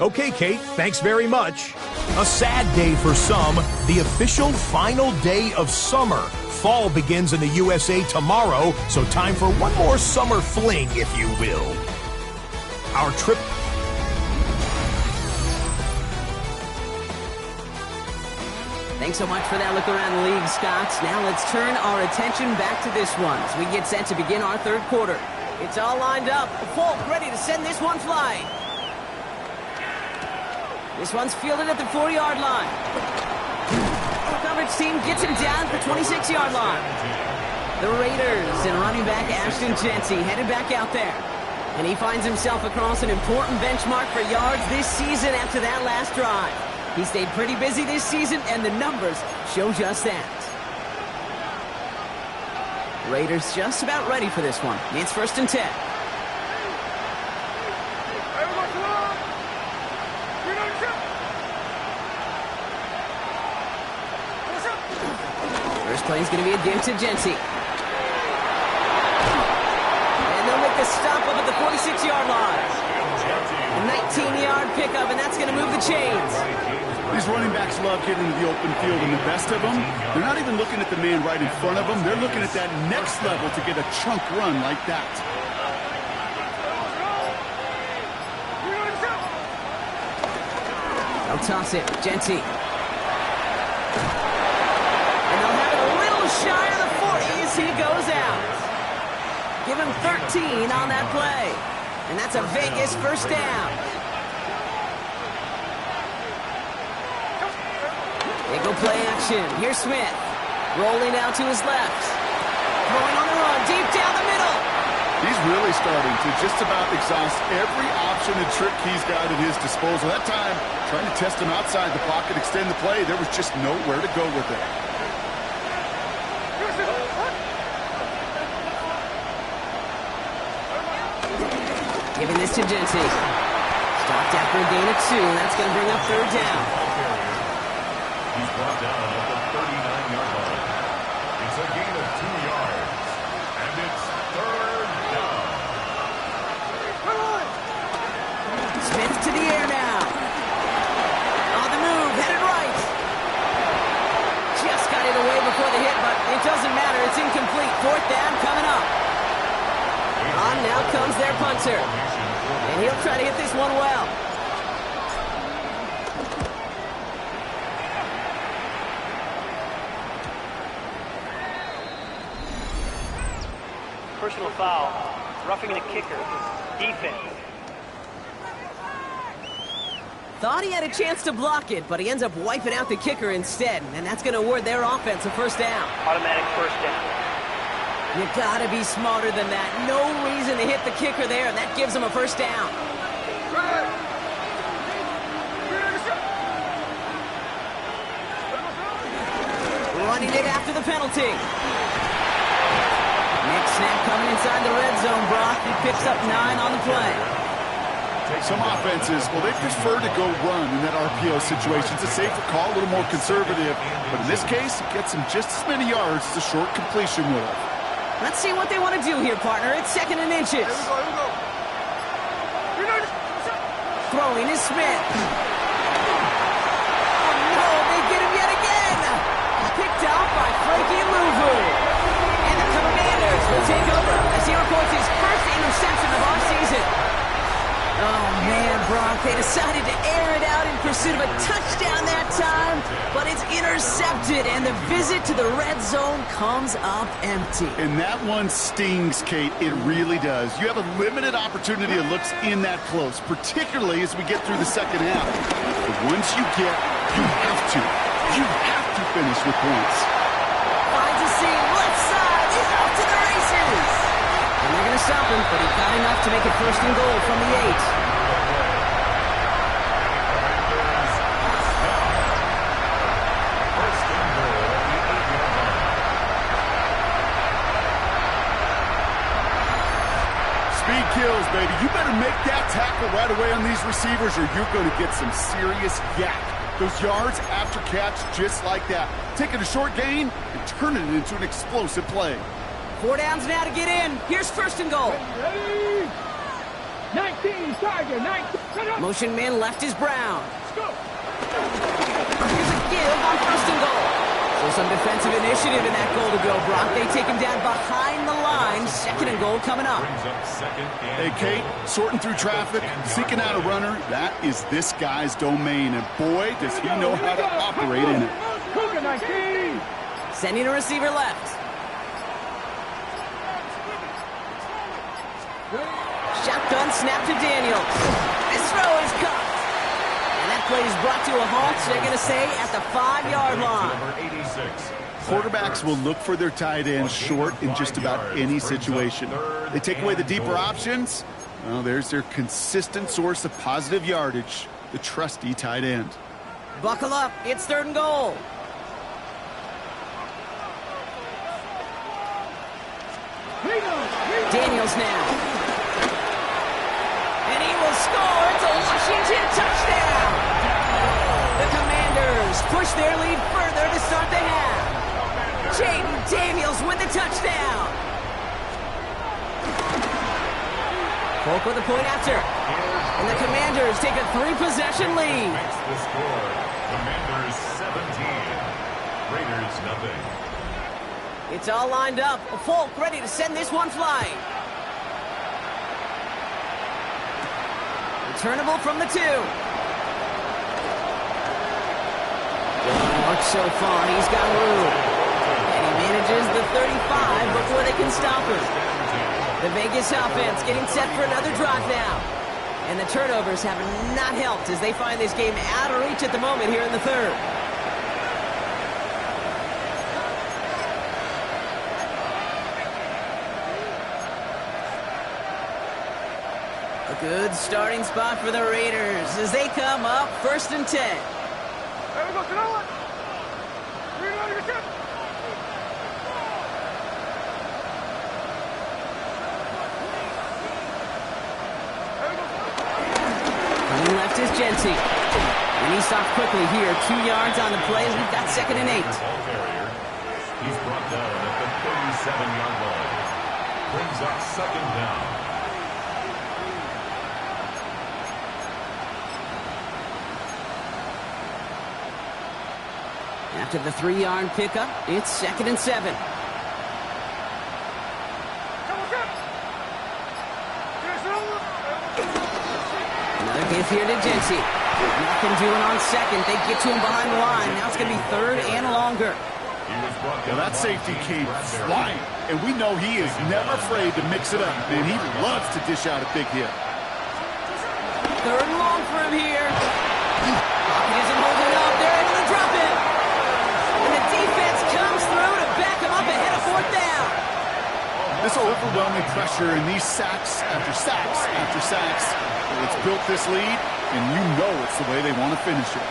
Okay, Kate, thanks very much. A sad day for some, the official final day of summer. Fall begins in the USA tomorrow, so time for one more summer fling, if you will. Our trip... Thanks so much for that look around the league, Scott. Now let's turn our attention back to this one as we get set to begin our 3rd quarter. It's all lined up. Folk ready to send this one flying. This one's fielded at the 4-yard line. Coverage team gets him down at the 26-yard line. The Raiders and running back Ashton Jeanty headed back out there. And he finds himself across an important benchmark for yards this season after that last drive. He stayed pretty busy this season, and the numbers show just that. Raiders just about ready for this one. It's 1st and 10. First play is going to be a give to Jeanty. And they'll make the stop up at the 46-yard line. A 19-yard pickup, and that's going to move the chains. These running backs love getting into the open field, and the best of them, they're not even looking at the man right in front of them. They're looking at that next level to get a chunk run like that. They'll toss it. Jeanty. And they'll have it a little shy of the 40 as he goes out. Give him 13 on that play. And that's a Vegas first down. They go play action. Here's Smith. Rolling out to his left. Throwing on the run. Deep down the middle. He's really starting to just about exhaust every option and trick he's got at his disposal. That time, trying to test him outside the pocket, extend the play, there was just nowhere to go with it. Giving this to Jeanty. Stopped after a gain of 2. That's going to bring up 3rd down. He's brought down at the 39-yard line. It's a gain of 2 yards. And it's 3rd down. Smith to the air now. On the move, headed right. Just got it away before the hit, but it doesn't matter. It's incomplete. 4th down coming up. On now comes their punter. And he'll try to hit this one well. Personal foul. Roughing the kicker. Defense. Thought he had a chance to block it, but he ends up wiping out the kicker instead. And that's going to award their offense a first down. Automatic first down. You gotta be smarter than that. No reason to hit the kicker there, and that gives him a first down. Running it after the penalty. Next snap coming inside the red zone, Brock. He picks up 9 on the play. Some offenses, well, they prefer to go run in that RPO situation. It's a safer call, a little more conservative. But in this case, it gets them just as many yards as a short completion would have. Let's see what they want to do here, partner. It's 2nd and inches. Here we go. Throwing is Smith. Oh, no, they get him yet again. Picked off by Frankie Louvu. And the Commanders will take over as he records his first interception of our season. Oh, man, Brock, they decided to air it out in pursuit of a touchdown that time, but it's intercepted, and the visit to the red zone comes up empty. And that one stings, Kate. It really does. You have a limited opportunity to look in that close, particularly as we get through the second half. But once you get, you have to finish with points. Finds a seam, left side, he's off to the races. And they're going to stop him, but he got enough to make it 1st and goal from the 8. Speed kills, baby. You better make that tackle right away on these receivers or you're going to get some serious yak. Those yards after catch just like that. Taking a short gain and turning it into an explosive play. 4 downs now to get in. Here's 1st and goal. Ready? 19, Tiger, 19. Motion man left is Brown. Here's a give on 1st and goal. So some defensive initiative in that goal to go, Brock. They take him down behind the line. 2nd and goal coming up. Hey, Kate, sorting through traffic, seeking out a runner, that is this guy's domain. And boy, does he know how to operate in it. Sending a receiver left. Shotgun snap to Daniels. This throw is caught. And that play is brought to a halt. They're going to say at the 5-yard line. Number 86. Quarterbacks will look for their tight end short in just about any situation. They take away the deeper options. Well, there's their consistent source of positive yardage, the trusty tight end. Buckle up. It's 3rd and goal. Daniels now. And he will score. It's a Washington touchdown. The Commanders push their lead further to start the half. Jaden Daniels with the touchdown. Polk with a point after. And the Commanders take a 3-possession lead. Makes the score. Commanders 17. Raiders nothing. It's all lined up. Polk ready to send this one flying. Returnable from the 2. Mark so far, he's got room. And he manages the 35 before they can stop him. The Vegas offense getting set for another drive now. And the turnovers have not helped as they find this game out of reach at the moment here in the 3rd. A good starting spot for the Raiders as they come up 1st and 10. There we go, Canoa. Reload your ship. Coming left is Genty. And he stopped quickly here. 2 yards on the play as we've got 2nd and 8. Ball carrier. He's brought down at the 37-yard line. Brings up 2nd down. After the 3-yard pickup, it's 2nd and 7. Another give here to Genty. Nothing doing on 2nd. They get to him behind the line. Now it's going to be 3rd and longer. Well, that safety came flying, and we know he is never afraid to mix it up, and he loves to dish out a big hit. 3rd and long for him here. He isn't holding up. They're able to drop it. And the defense comes through to back him up ahead of 4th down. This overwhelming pressure and these sacks after sacks after sacks, it's built this lead, and you know it's the way they want to finish it.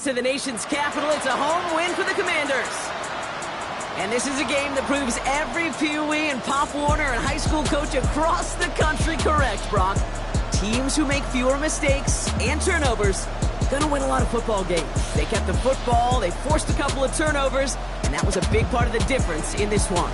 To the nation's capital, it's a home win for the Commanders. And this is a game that proves every Pee Wee and Pop Warner and high school coach across the country correct, Brock. Teams who make fewer mistakes and turnovers going to win a lot of football games. They kept the football, they forced a couple of turnovers, and that was a big part of the difference in this one.